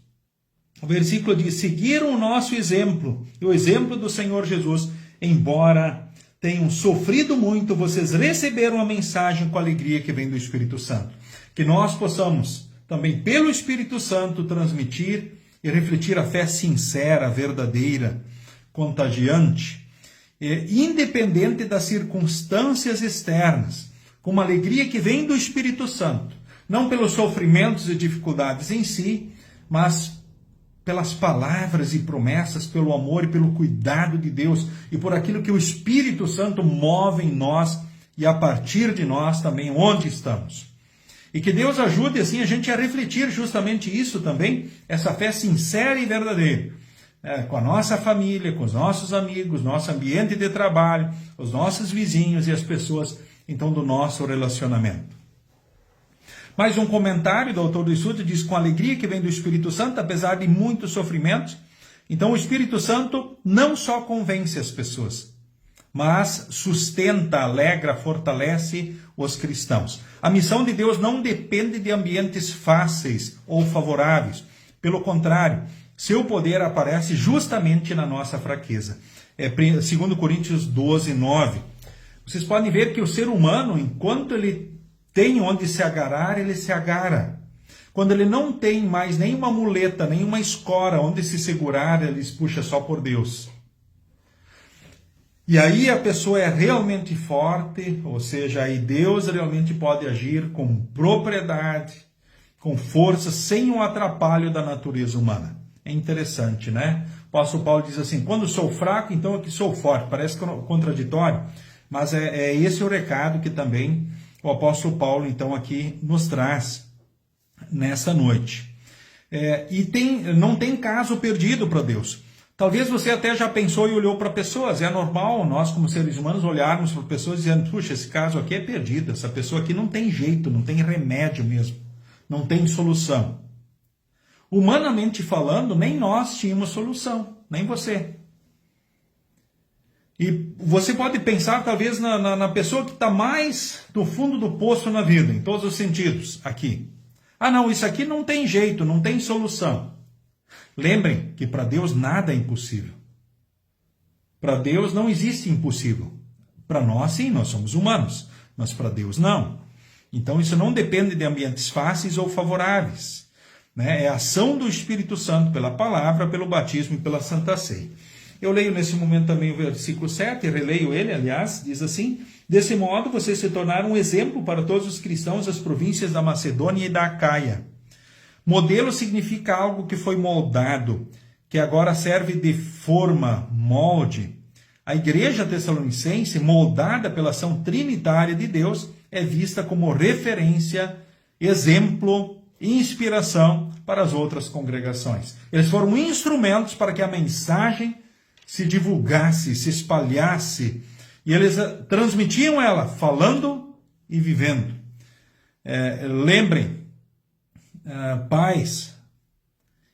O versículo diz, seguiram o nosso exemplo, e o exemplo do Senhor Jesus, embora tenham sofrido muito, vocês receberam a mensagem com a alegria que vem do Espírito Santo. Que nós possamos também pelo Espírito Santo transmitir e refletir a fé sincera, verdadeira, contagiante, independente das circunstâncias externas, com uma alegria que vem do Espírito Santo, não pelos sofrimentos e dificuldades em si, mas pelas palavras e promessas, pelo amor e pelo cuidado de Deus e por aquilo que o Espírito Santo move em nós e a partir de nós também onde estamos. E que Deus ajude assim a gente a refletir justamente isso também, essa fé sincera e verdadeira, com a nossa família, com os nossos amigos, nosso ambiente de trabalho, os nossos vizinhos e as pessoas, então, do nosso relacionamento. Mais um comentário do autor do estudo diz: com a alegria que vem do Espírito Santo, apesar de muitos sofrimentos, então o Espírito Santo não só convence as pessoas, mas sustenta, alegra, fortalece os cristãos. A missão de Deus não depende de ambientes fáceis ou favoráveis. Pelo contrário, seu poder aparece justamente na nossa fraqueza. 2 Coríntios 12, 9. Vocês podem ver que o ser humano, enquanto ele tem onde se agarrar, ele se agarra. Quando ele não tem mais nenhuma muleta, nenhuma escora onde se segurar, ele se puxa só por Deus. E aí a pessoa é realmente forte, ou seja, aí Deus realmente pode agir com propriedade, com força, sem o atrapalho da natureza humana. É interessante, né? O apóstolo Paulo diz assim: quando sou fraco, então é que sou forte. Parece contraditório, mas é esse o recado que também o apóstolo Paulo, então, aqui nos traz nessa noite. Não tem caso perdido para Deus. Talvez você até já pensou e olhou para pessoas. É normal nós, como seres humanos, olharmos para pessoas dizendo: puxa, esse caso aqui é perdido, essa pessoa aqui não tem jeito, não tem remédio mesmo, não tem solução. Humanamente falando, nem nós tínhamos solução, nem você. E você pode pensar talvez na pessoa que está mais no fundo do poço na vida, em todos os sentidos, aqui. Ah não, isso aqui não tem jeito, não tem solução. Lembrem que para Deus nada é impossível. Para Deus não existe impossível. Para nós sim, nós somos humanos, mas para Deus não. Então isso não depende de ambientes fáceis ou favoráveis. É a ação do Espírito Santo pela palavra, pelo batismo e pela Santa Ceia. Eu leio nesse momento também o versículo 7, releio ele, aliás, diz assim: desse modo vocês se tornaram um exemplo para todos os cristãos das províncias da Macedônia e da Acaia. Modelo significa algo que foi moldado, que agora serve de forma, molde. A igreja tessalonicense, moldada pela ação trinitária de Deus, é vista como referência, exemplo, inspiração para as outras congregações. Eles foram instrumentos para que a mensagem se divulgasse, se espalhasse, e eles transmitiam ela falando e vivendo. Lembrem, pais,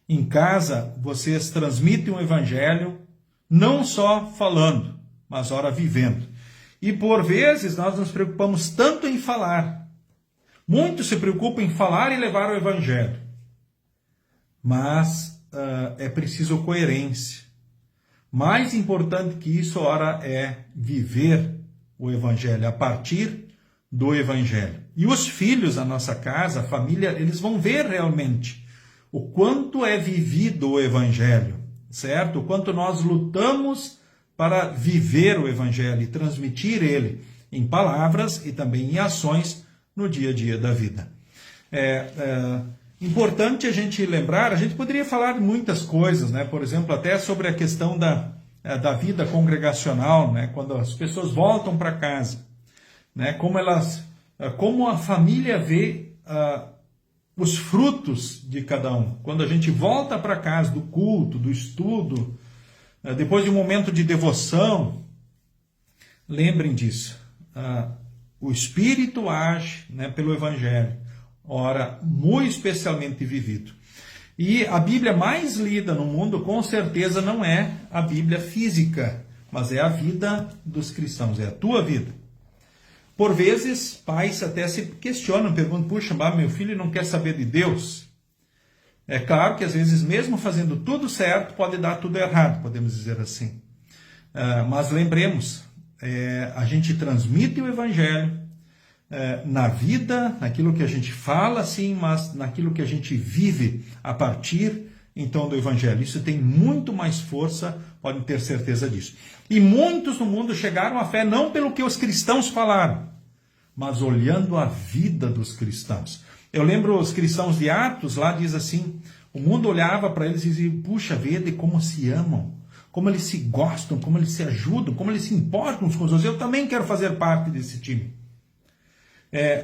em casa vocês transmitem o evangelho não só falando, mas ora vivendo. E por vezes nós nos preocupamos tanto em falar. Muitos se preocupam em falar e levar o evangelho. Mas é preciso coerência. Mais importante que isso, ora, é viver o evangelho, a partir do evangelho. E os filhos da nossa casa, a família, eles vão ver realmente o quanto é vivido o evangelho, certo? O quanto nós lutamos para viver o evangelho e transmitir ele em palavras e também em ações no dia a dia da vida. Importante a gente lembrar, a gente poderia falar de muitas coisas, né? Por exemplo, até sobre a questão da vida congregacional, né? Quando as pessoas voltam para casa, né? Como a família vê os frutos de cada um. Quando a gente volta para casa do culto, do estudo, depois de um momento de devoção, lembrem disso. O Espírito age, né, pelo Evangelho, ora, muito especialmente vivido. E a Bíblia mais lida no mundo, com certeza, não é a Bíblia física, mas é a vida dos cristãos, é a tua vida. Por vezes, pais até se questionam, perguntam: puxa, meu filho não quer saber de Deus? É claro que às vezes, mesmo fazendo tudo certo, pode dar tudo errado, podemos dizer assim. Mas lembremos, a gente transmite o Evangelho na vida, naquilo que a gente fala, sim, mas naquilo que a gente vive a partir, então, do Evangelho. Isso tem muito mais força, podem ter certeza disso. E muitos no mundo chegaram à fé não pelo que os cristãos falaram, mas olhando a vida dos cristãos. Eu lembro os cristãos de Atos, lá diz assim: o mundo olhava para eles e dizia: puxa, vede como se amam. como eles se gostam, como eles se ajudam, como eles se importam uns com os outros. Eu também quero fazer parte desse time.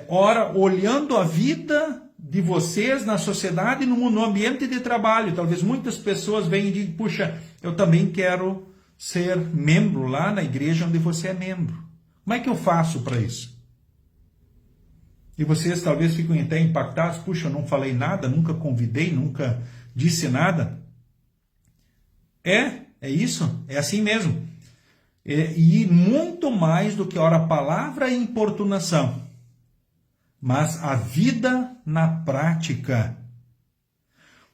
Ora, olhando a vida de vocês na sociedade, no ambiente de trabalho, talvez muitas pessoas venham e digam, puxa, eu também quero ser membro lá na igreja onde você é membro. Como é que eu faço para isso? E vocês talvez fiquem até impactados, puxa, eu não falei nada, nunca convidei, nunca disse nada. É isso, é assim mesmo. E muito mais do que ora a palavra e importunação, mas a vida na prática,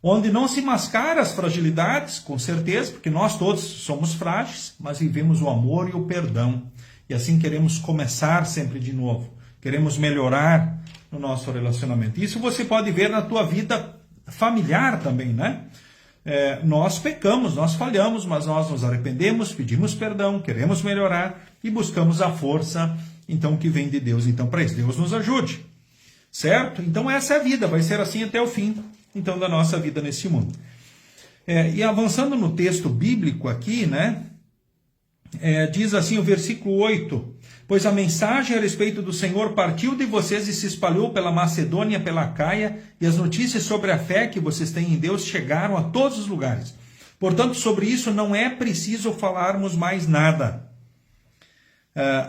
onde não se mascara as fragilidades, com certeza, porque nós todos somos frágeis, mas vivemos o amor e o perdão. E assim queremos começar sempre de novo, queremos melhorar no nosso relacionamento. Isso você pode ver na tua vida familiar também, né? Nós pecamos, nós falhamos, mas nós nos arrependemos, pedimos perdão, queremos melhorar e buscamos a força, então, que vem de Deus. Então, para isso, Deus nos ajude. Certo? Então essa é a vida, vai ser assim até o fim, então, da nossa vida nesse mundo. E avançando no texto bíblico aqui, né? Diz assim o versículo 8, pois a mensagem a respeito do Senhor partiu de vocês e se espalhou pela Macedônia, pela Caia, e as notícias sobre a fé que vocês têm em Deus chegaram a todos os lugares. Portanto, sobre isso não é preciso falarmos mais nada.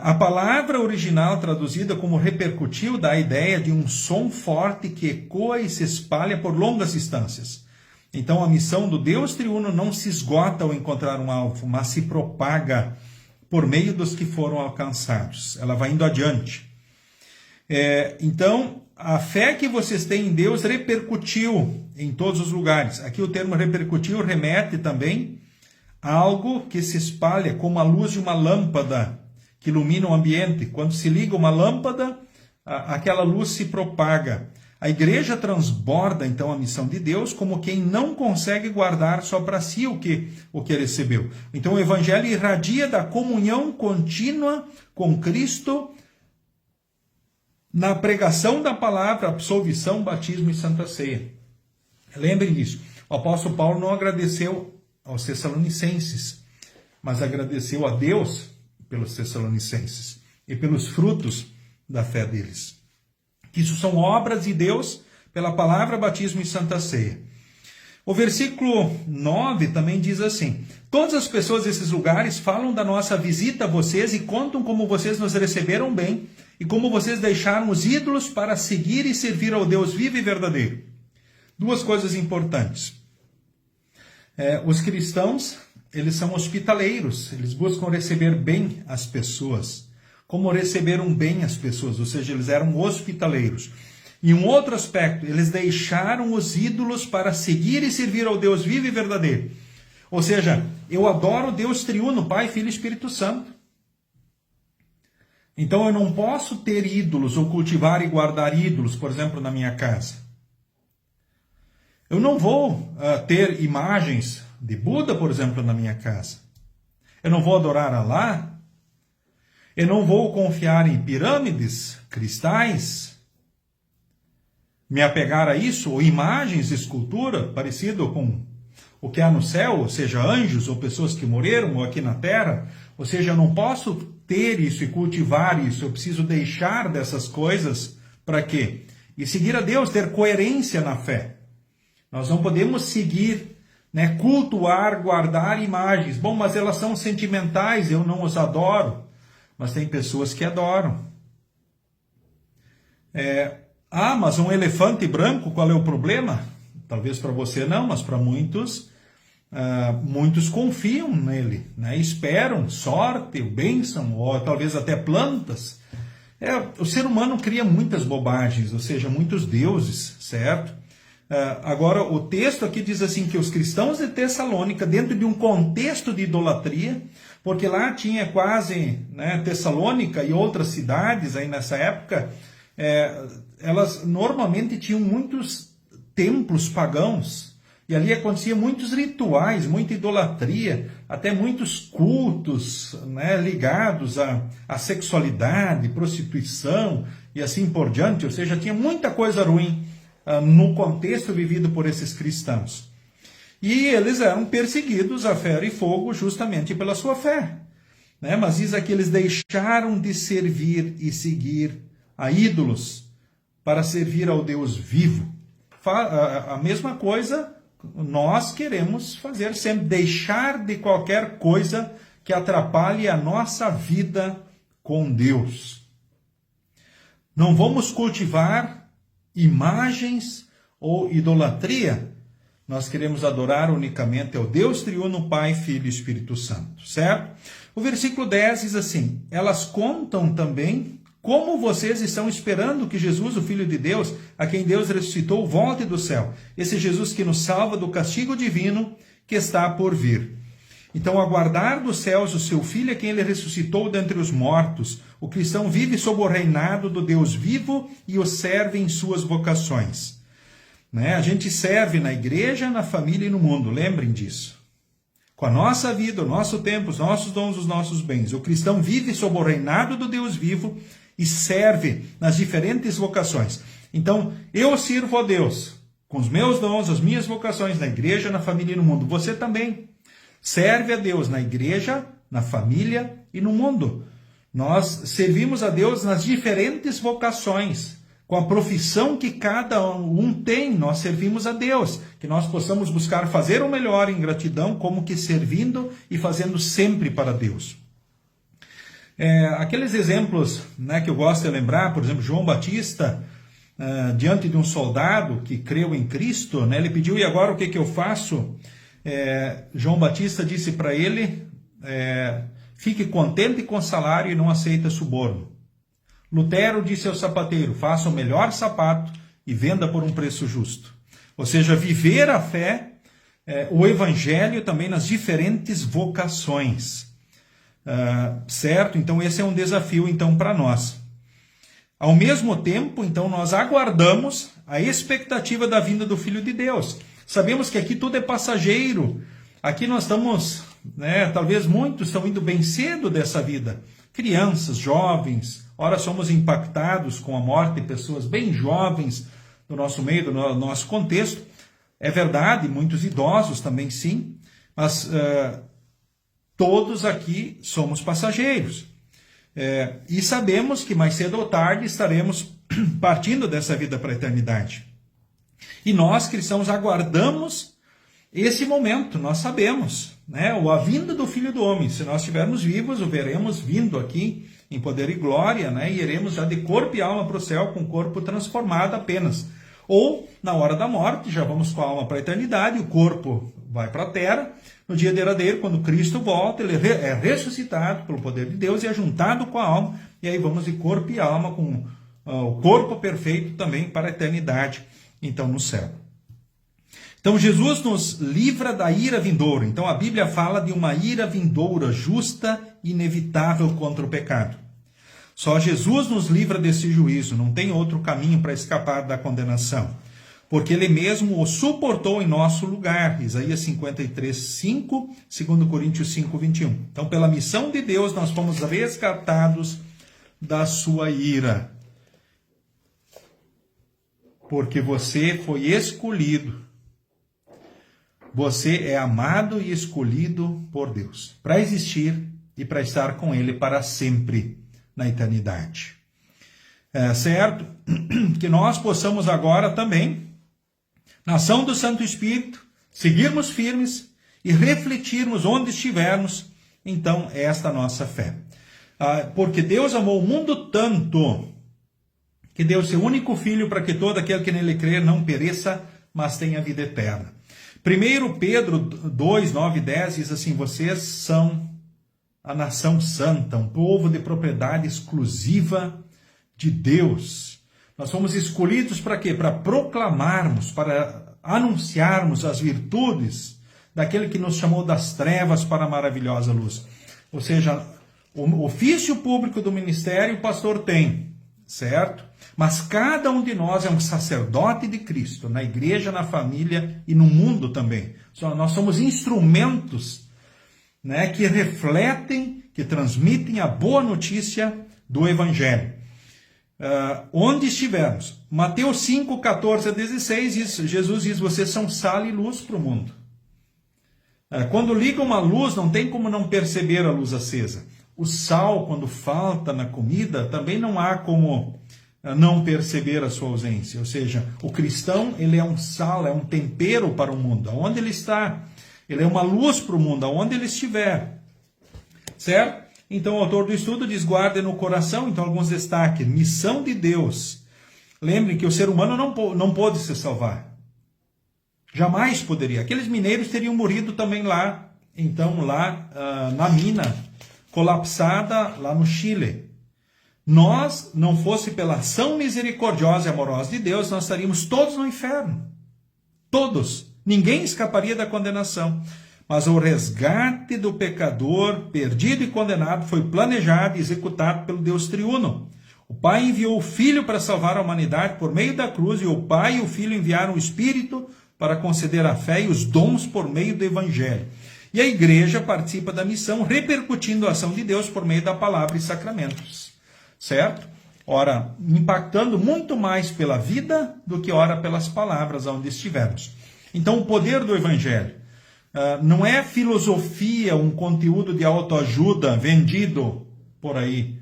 A palavra original traduzida como repercutiu dá a ideia de um som forte que ecoa e se espalha por longas distâncias. Então a missão do Deus triuno não se esgota ao encontrar um alvo, mas se propaga por meio dos que foram alcançados. Ela vai indo adiante. Então a fé que vocês têm em Deus repercutiu em todos os lugares. Aqui o termo repercutiu remete também a algo que se espalha como a luz de uma lâmpada que ilumina o ambiente. Quando se liga uma lâmpada, aquela luz se propaga. A igreja transborda, então, a missão de Deus como quem não consegue guardar só para si o que recebeu. Então, o evangelho irradia da comunhão contínua com Cristo na pregação da palavra, absolvição, batismo e santa ceia. Lembrem disso. O apóstolo Paulo não agradeceu aos Tessalonicenses, mas agradeceu a Deus pelos Tessalonicenses e pelos frutos da fé deles. Isso são obras de Deus pela palavra, batismo e santa ceia. O versículo 9 também diz assim, todas as pessoas desses lugares falam da nossa visita a vocês e contam como vocês nos receberam bem e como vocês deixaram os ídolos para seguir e servir ao Deus vivo e verdadeiro. Duas coisas importantes. Os cristãos, eles são hospitaleiros, eles buscam receber bem as pessoas. Como receberam bem as pessoas, ou seja, eles eram hospitaleiros. E um outro aspecto, eles deixaram os ídolos para seguir e servir ao Deus vivo e verdadeiro. Ou seja, eu adoro Deus triuno, Pai, Filho e Espírito Santo. Então eu não posso ter ídolos ou cultivar e guardar ídolos, por exemplo, na minha casa. Eu não vou ter imagens de Buda, por exemplo, na minha casa. Eu não vou adorar Alá. Eu não vou confiar em pirâmides, cristais, me apegar a isso, ou imagens, escultura, parecido com o que há no céu, ou seja, anjos ou pessoas que morreram, ou aqui na terra. Ou seja, eu não posso ter isso e cultivar isso, eu preciso deixar dessas coisas para quê? E seguir a Deus, ter coerência na fé. Nós não podemos seguir, cultuar, guardar imagens. Bom, mas elas são sentimentais, eu não os adoro. Mas tem pessoas que adoram. Mas um elefante branco, qual é o problema? Talvez para você não, mas para muitos, muitos confiam nele, esperam sorte, bênção, ou talvez até plantas. O ser humano cria muitas bobagens, ou seja, muitos deuses, certo? Agora, o texto aqui diz assim, que os cristãos de Tessalônica, dentro de um contexto de idolatria, porque lá tinha quase, Tessalônica e outras cidades aí nessa época, elas normalmente tinham muitos templos pagãos, e ali acontecia muitos rituais, muita idolatria, até muitos cultos ligados à sexualidade, prostituição e assim por diante, ou seja, tinha muita coisa ruim no contexto vivido por esses cristãos. E eles eram perseguidos a ferro e fogo justamente pela sua fé. Né? Mas diz aqui, eles deixaram de servir e seguir a ídolos para servir ao Deus vivo. A mesma coisa nós queremos fazer sempre, deixar de qualquer coisa que atrapalhe a nossa vida com Deus. Não vamos cultivar imagens ou idolatria. Nós queremos adorar unicamente ao Deus triuno, Pai, Filho e Espírito Santo, certo? O versículo 10 diz assim: elas contam também como vocês estão esperando que Jesus, o Filho de Deus, a quem Deus ressuscitou, volte do céu. Esse Jesus que nos salva do castigo divino que está por vir. Então, aguardar dos céus o seu Filho, a quem ele ressuscitou dentre os mortos. O cristão vive sob o reinado do Deus vivo e o serve em suas vocações. Né? A gente serve na igreja, na família e no mundo, lembrem disso. Com a nossa vida, o nosso tempo, os nossos dons, os nossos bens. O cristão vive sob o reinado do Deus vivo e serve nas diferentes vocações. Então, eu sirvo a Deus com os meus dons, as minhas vocações na igreja, na família e no mundo. Você também serve a Deus na igreja, na família e no mundo. Nós servimos a Deus nas diferentes vocações. Com a profissão que cada um tem, nós servimos a Deus. Que nós possamos buscar fazer o melhor em gratidão, como que servindo e fazendo sempre para Deus. Aqueles exemplos, né, que eu gosto de lembrar, por exemplo, João Batista, diante de um soldado que creu em Cristo, né, ele pediu: e agora o que eu faço? João Batista disse para ele: fique contente com o salário e não aceita suborno. Lutero disse ao sapateiro: faça o melhor sapato e venda por um preço justo. Ou seja, viver a fé, o evangelho também nas diferentes vocações. Certo? Então esse é um desafio então para nós. Ao mesmo tempo, então, nós aguardamos a expectativa da vinda do Filho de Deus. Sabemos que aqui tudo é passageiro. Aqui nós estamos, né, talvez muitos estão indo bem cedo dessa vida. Crianças, jovens, ora somos impactados com a morte de pessoas bem jovens do nosso meio, do nosso contexto. É verdade, muitos idosos também sim, mas todos aqui somos passageiros. E sabemos que mais cedo ou tarde estaremos partindo dessa vida para a eternidade. E nós, cristãos, aguardamos esse momento, nós sabemos, né? A vinda do Filho do Homem. Se nós estivermos vivos, o veremos vindo aqui em poder e glória, né? E iremos já de corpo e alma para o céu, com o corpo transformado apenas. Ou, na hora da morte, já vamos com a alma para a eternidade, o corpo vai para a terra. No dia derradeiro, quando Cristo volta, ele é ressuscitado pelo poder de Deus e é juntado com a alma. E aí vamos de corpo e alma, com o corpo perfeito também para a eternidade, então no céu. Então Jesus nos livra da ira vindoura. Então a Bíblia fala de uma ira vindoura, justa e inevitável contra o pecado. Só Jesus nos livra desse juízo, não tem outro caminho para escapar da condenação. Porque ele mesmo o suportou em nosso lugar. Isaías 53, 5, 2 Coríntios 5, 21. Então, pela missão de Deus, nós fomos resgatados da sua ira. Porque você foi escolhido. Você é amado e escolhido por Deus para existir e para estar com Ele para sempre na eternidade. Certo? Que nós possamos agora também, na ação do Santo Espírito, seguirmos firmes e refletirmos onde estivermos, então, esta nossa fé. Porque Deus amou o mundo tanto que deu seu único Filho para que todo aquele que nele crer não pereça, mas tenha vida eterna. 1 Pedro 2, 9 e 10 diz assim: vocês são a nação santa, um povo de propriedade exclusiva de Deus. Nós fomos escolhidos para quê? Para proclamarmos, para anunciarmos as virtudes daquele que nos chamou das trevas para a maravilhosa luz. Ou seja, o ofício público do ministério o pastor tem, certo? Mas cada um de nós é um sacerdote de Cristo, na igreja, na família e no mundo também. Nós somos instrumentos, né, que refletem, que transmitem a boa notícia do Evangelho. Onde estivermos. Mateus 5, 14 a 16, Jesus diz: vocês são sal e luz para o mundo. Quando liga uma luz, não tem como não perceber a luz acesa. O sal, quando falta na comida, também não há como não perceber a sua ausência. Ou seja, o cristão, ele é um sal, é um tempero para o mundo. Aonde ele está, ele é uma luz para o mundo, aonde ele estiver. Certo? Então, o autor do estudo diz, guarde no coração. Então, alguns destaques. Missão de Deus. Lembrem que o ser humano não pôde se salvar. Jamais poderia. Aqueles mineiros teriam morrido também lá, então, lá na mina, colapsada lá no Chile. Nós, não fosse pela ação misericordiosa e amorosa de Deus, nós estaríamos todos no inferno. Todos. Ninguém escaparia da condenação. Mas o resgate do pecador perdido e condenado foi planejado e executado pelo Deus triuno. O Pai enviou o Filho para salvar a humanidade por meio da cruz, e o Pai e o Filho enviaram o Espírito para conceder a fé e os dons por meio do Evangelho. E a igreja participa da missão, repercutindo a ação de Deus por meio da palavra e sacramentos. Certo? Ora, impactando muito mais pela vida do que ora pelas palavras onde estivermos. Então, o poder do Evangelho não é filosofia, um conteúdo de autoajuda vendido por aí.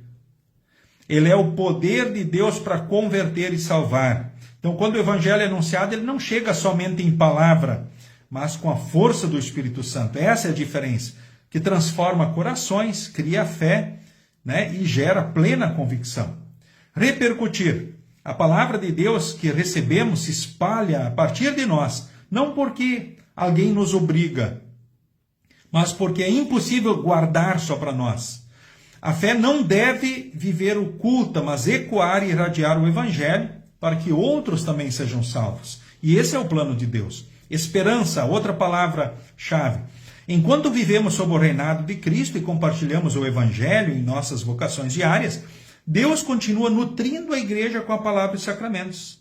Ele é o poder de Deus para converter e salvar. Então, quando o Evangelho é anunciado, ele não chega somente em palavra, mas com a força do Espírito Santo. Essa é a diferença, que transforma corações, cria fé, né, e gera plena convicção. Repercutir. A palavra de Deus que recebemos se espalha a partir de nós, não porque alguém nos obriga, mas porque é impossível guardar só para nós. A fé não deve viver oculta, mas ecoar e irradiar o Evangelho para que outros também sejam salvos. E esse é o plano de Deus. Esperança, outra palavra-chave. Enquanto vivemos sob o reinado de Cristo e compartilhamos o Evangelho em nossas vocações diárias, Deus continua nutrindo a igreja com a palavra e sacramentos.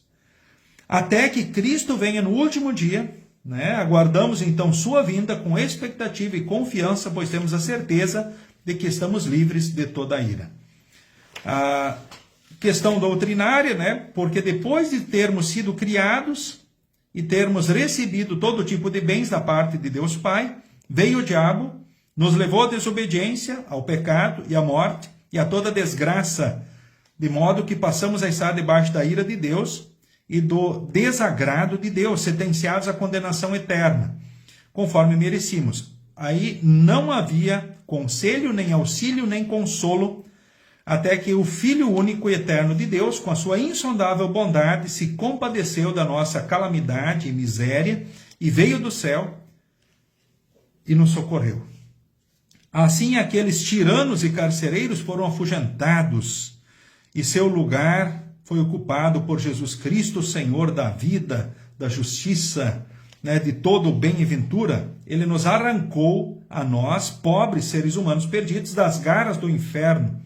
Até que Cristo venha no último dia, né? Aguardamos então sua vinda com expectativa e confiança, pois temos a certeza de que estamos livres de toda a ira. A questão doutrinária, né? Porque depois de termos sido criados e termos recebido todo tipo de bens da parte de Deus Pai, veio o diabo, nos levou à desobediência, ao pecado e à morte e a toda desgraça, de modo que passamos a estar debaixo da ira de Deus e do desagrado de Deus, sentenciados à condenação eterna, conforme merecíamos. Aí não havia conselho, nem auxílio, nem consolo, até que o Filho único e eterno de Deus, com a sua insondável bondade, se compadeceu da nossa calamidade e miséria e veio do céu e nos socorreu. Assim, aqueles tiranos e carcereiros foram afugentados e seu lugar foi ocupado por Jesus Cristo, Senhor da vida, da justiça, né, de todo o bem e ventura. Ele nos arrancou a nós, pobres seres humanos perdidos, das garras do inferno.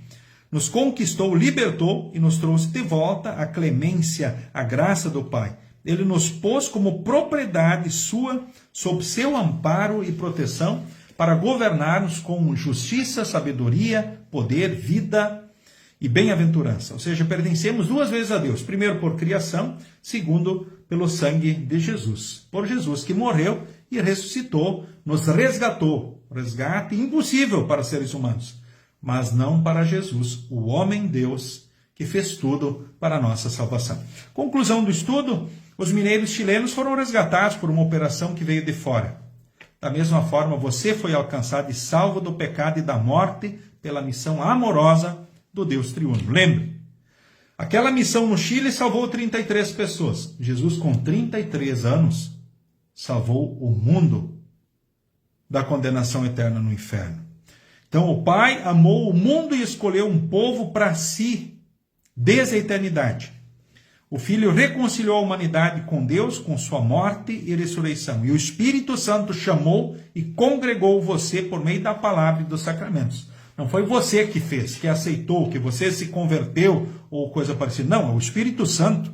Nos conquistou, libertou e nos trouxe de volta a clemência, a graça do Pai. Ele nos pôs como propriedade sua, sob seu amparo e proteção, para governar-nos com justiça, sabedoria, poder, vida e bem-aventurança. Ou seja, pertencemos duas vezes a Deus. Primeiro por criação, segundo pelo sangue de Jesus. Por Jesus que morreu e ressuscitou, nos resgatou. Resgate impossível para seres humanos, mas não para Jesus, o homem-Deus, que fez tudo para a nossa salvação. Conclusão do estudo, os mineiros chilenos foram resgatados por uma operação que veio de fora. Da mesma forma, você foi alcançado e salvo do pecado e da morte pela missão amorosa do Deus triuno. Lembre, aquela missão no Chile salvou 33 pessoas. Jesus, com 33 anos, salvou o mundo da condenação eterna no inferno. Então, o Pai amou o mundo e escolheu um povo para si, desde a eternidade. O Filho reconciliou a humanidade com Deus, com sua morte e ressurreição. E o Espírito Santo chamou e congregou você por meio da palavra e dos sacramentos. Não foi você que fez, que aceitou, que você se converteu ou coisa parecida. Não, é o Espírito Santo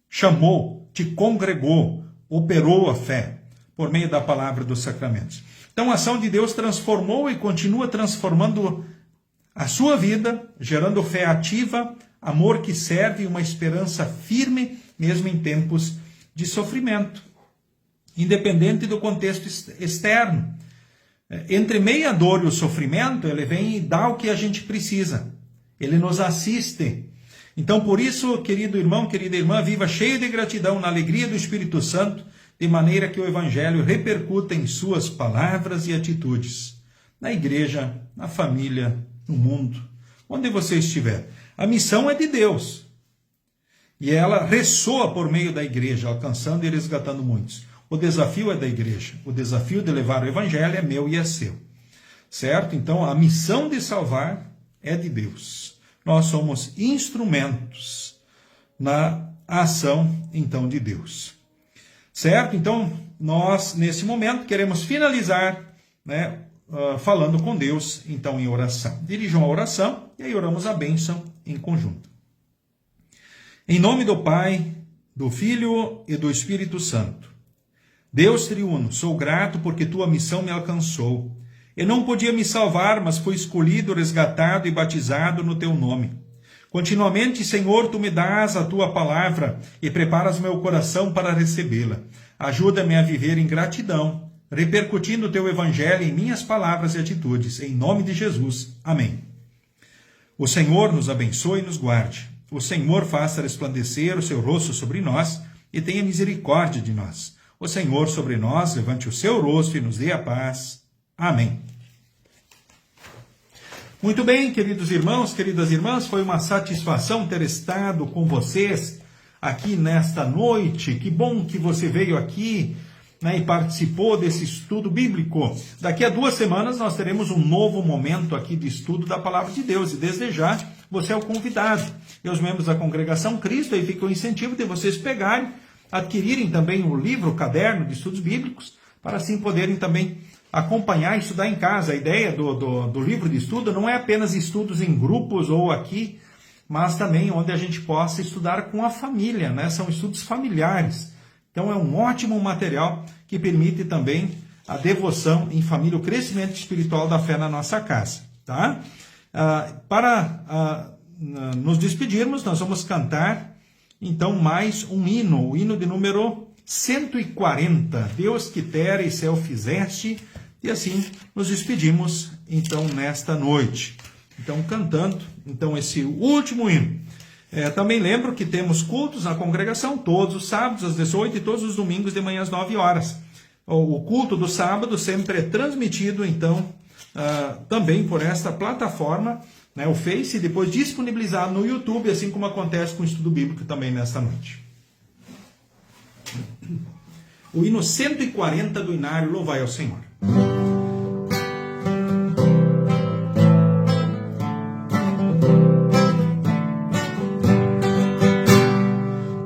chamou, te congregou, operou a fé por meio da palavra e dos sacramentos. Então a ação de Deus transformou e continua transformando a sua vida, gerando fé ativa, amor que serve e uma esperança firme, mesmo em tempos de sofrimento, independente do contexto externo. Entre meia dor e o sofrimento, ele vem e dá o que a gente precisa. Ele nos assiste. Então, por isso, querido irmão, querida irmã, viva cheio de gratidão na alegria do Espírito Santo, de maneira que o Evangelho repercuta em suas palavras e atitudes, na igreja, na família, no mundo, onde você estiver. A missão é de Deus. E ela ressoa por meio da igreja, alcançando e resgatando muitos. O desafio é da igreja. O desafio de levar o Evangelho é meu e é seu. Certo? Então, a missão de salvar é de Deus. Nós somos instrumentos na ação, então, de Deus. Certo? Então, nós, nesse momento, queremos finalizar, falando com Deus, então, em oração. Dirijam a oração e aí oramos a bênção em conjunto. Em nome do Pai, do Filho e do Espírito Santo. Deus triuno, sou grato porque tua missão me alcançou. Eu não podia me salvar, mas fui escolhido, resgatado e batizado no teu nome. Continuamente, Senhor, tu me dás a tua palavra e preparas meu coração para recebê-la. Ajuda-me a viver em gratidão, repercutindo o teu evangelho em minhas palavras e atitudes. Em nome de Jesus. Amém. O Senhor nos abençoe e nos guarde. O Senhor faça resplandecer o seu rosto sobre nós e tenha misericórdia de nós. O Senhor sobre nós levante o seu rosto e nos dê a paz. Amém. Muito bem, queridos irmãos, queridas irmãs, foi uma satisfação ter estado com vocês aqui nesta noite. Que bom que você veio aqui, e participou desse estudo bíblico. Daqui a 2 semanas nós teremos um novo momento aqui de estudo da Palavra de Deus. E desde já, você é o convidado. E os membros da Congregação Cristo, aí fica o incentivo de vocês pegarem, adquirirem também o livro, o caderno de estudos bíblicos, para assim poderem também acompanhar e estudar em casa. A ideia do livro de estudo não é apenas estudos em grupos ou aqui, mas também onde a gente possa estudar com a família, São estudos familiares. Então é um ótimo material que permite também a devoção em família, o crescimento espiritual da fé na nossa casa. Tá? Para nos despedirmos, nós vamos cantar então mais um hino, o hino de número 140, Deus que terra e céu fizeste, e assim nos despedimos então nesta noite. Então cantando então esse último hino. Também lembro que temos cultos na congregação todos os sábados às 18 e todos os domingos de manhã às 9 horas. O culto do sábado sempre é transmitido então também por esta plataforma, o Face, e depois disponibilizado no YouTube, assim como acontece com o estudo bíblico também nesta noite. O hino 140 do Inário, Louvai ao Senhor.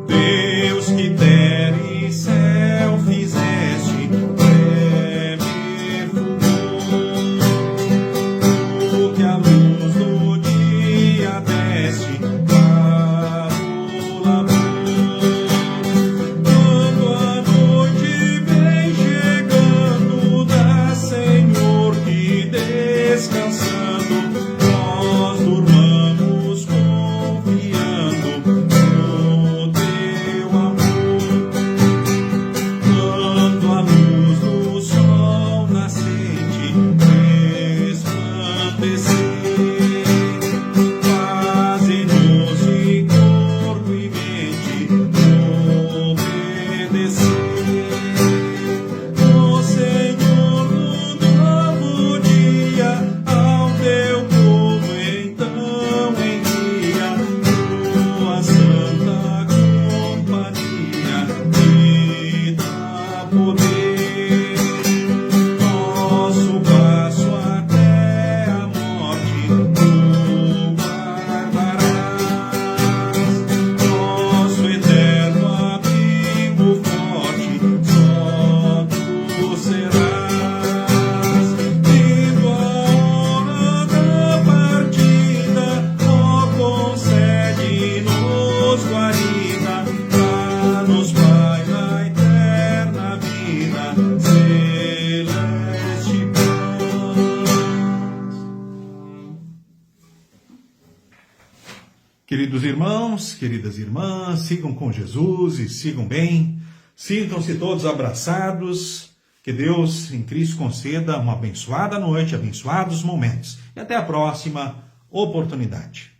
Deus que terra e céu fizeste, treme fulgor, que a luz do dia desce para o labor. Quando a noite vem chegando, dá Senhor que descansando, nós durmamos confiando no teu amor. Quando a luz do sol nascente resplandecer, faze-nos de corpo e mente obedecer. Ó Senhor, no novo dia, ao teu povo então envia tua santa companhia e dá poder. Nosso passo até a morte tu guardarás, nosso eterno abrigo forte só tu serás. Vindo a hora da partida, ó, concede-nos guarida, dá-nos, Pai, na eterna vida, celeste paz. Queridos irmãos, queridas irmãs, sigam com Jesus e sigam bem. Sintam-se todos abraçados Que Deus em Cristo conceda uma abençoada noite, abençoados momentos. E até a próxima oportunidade.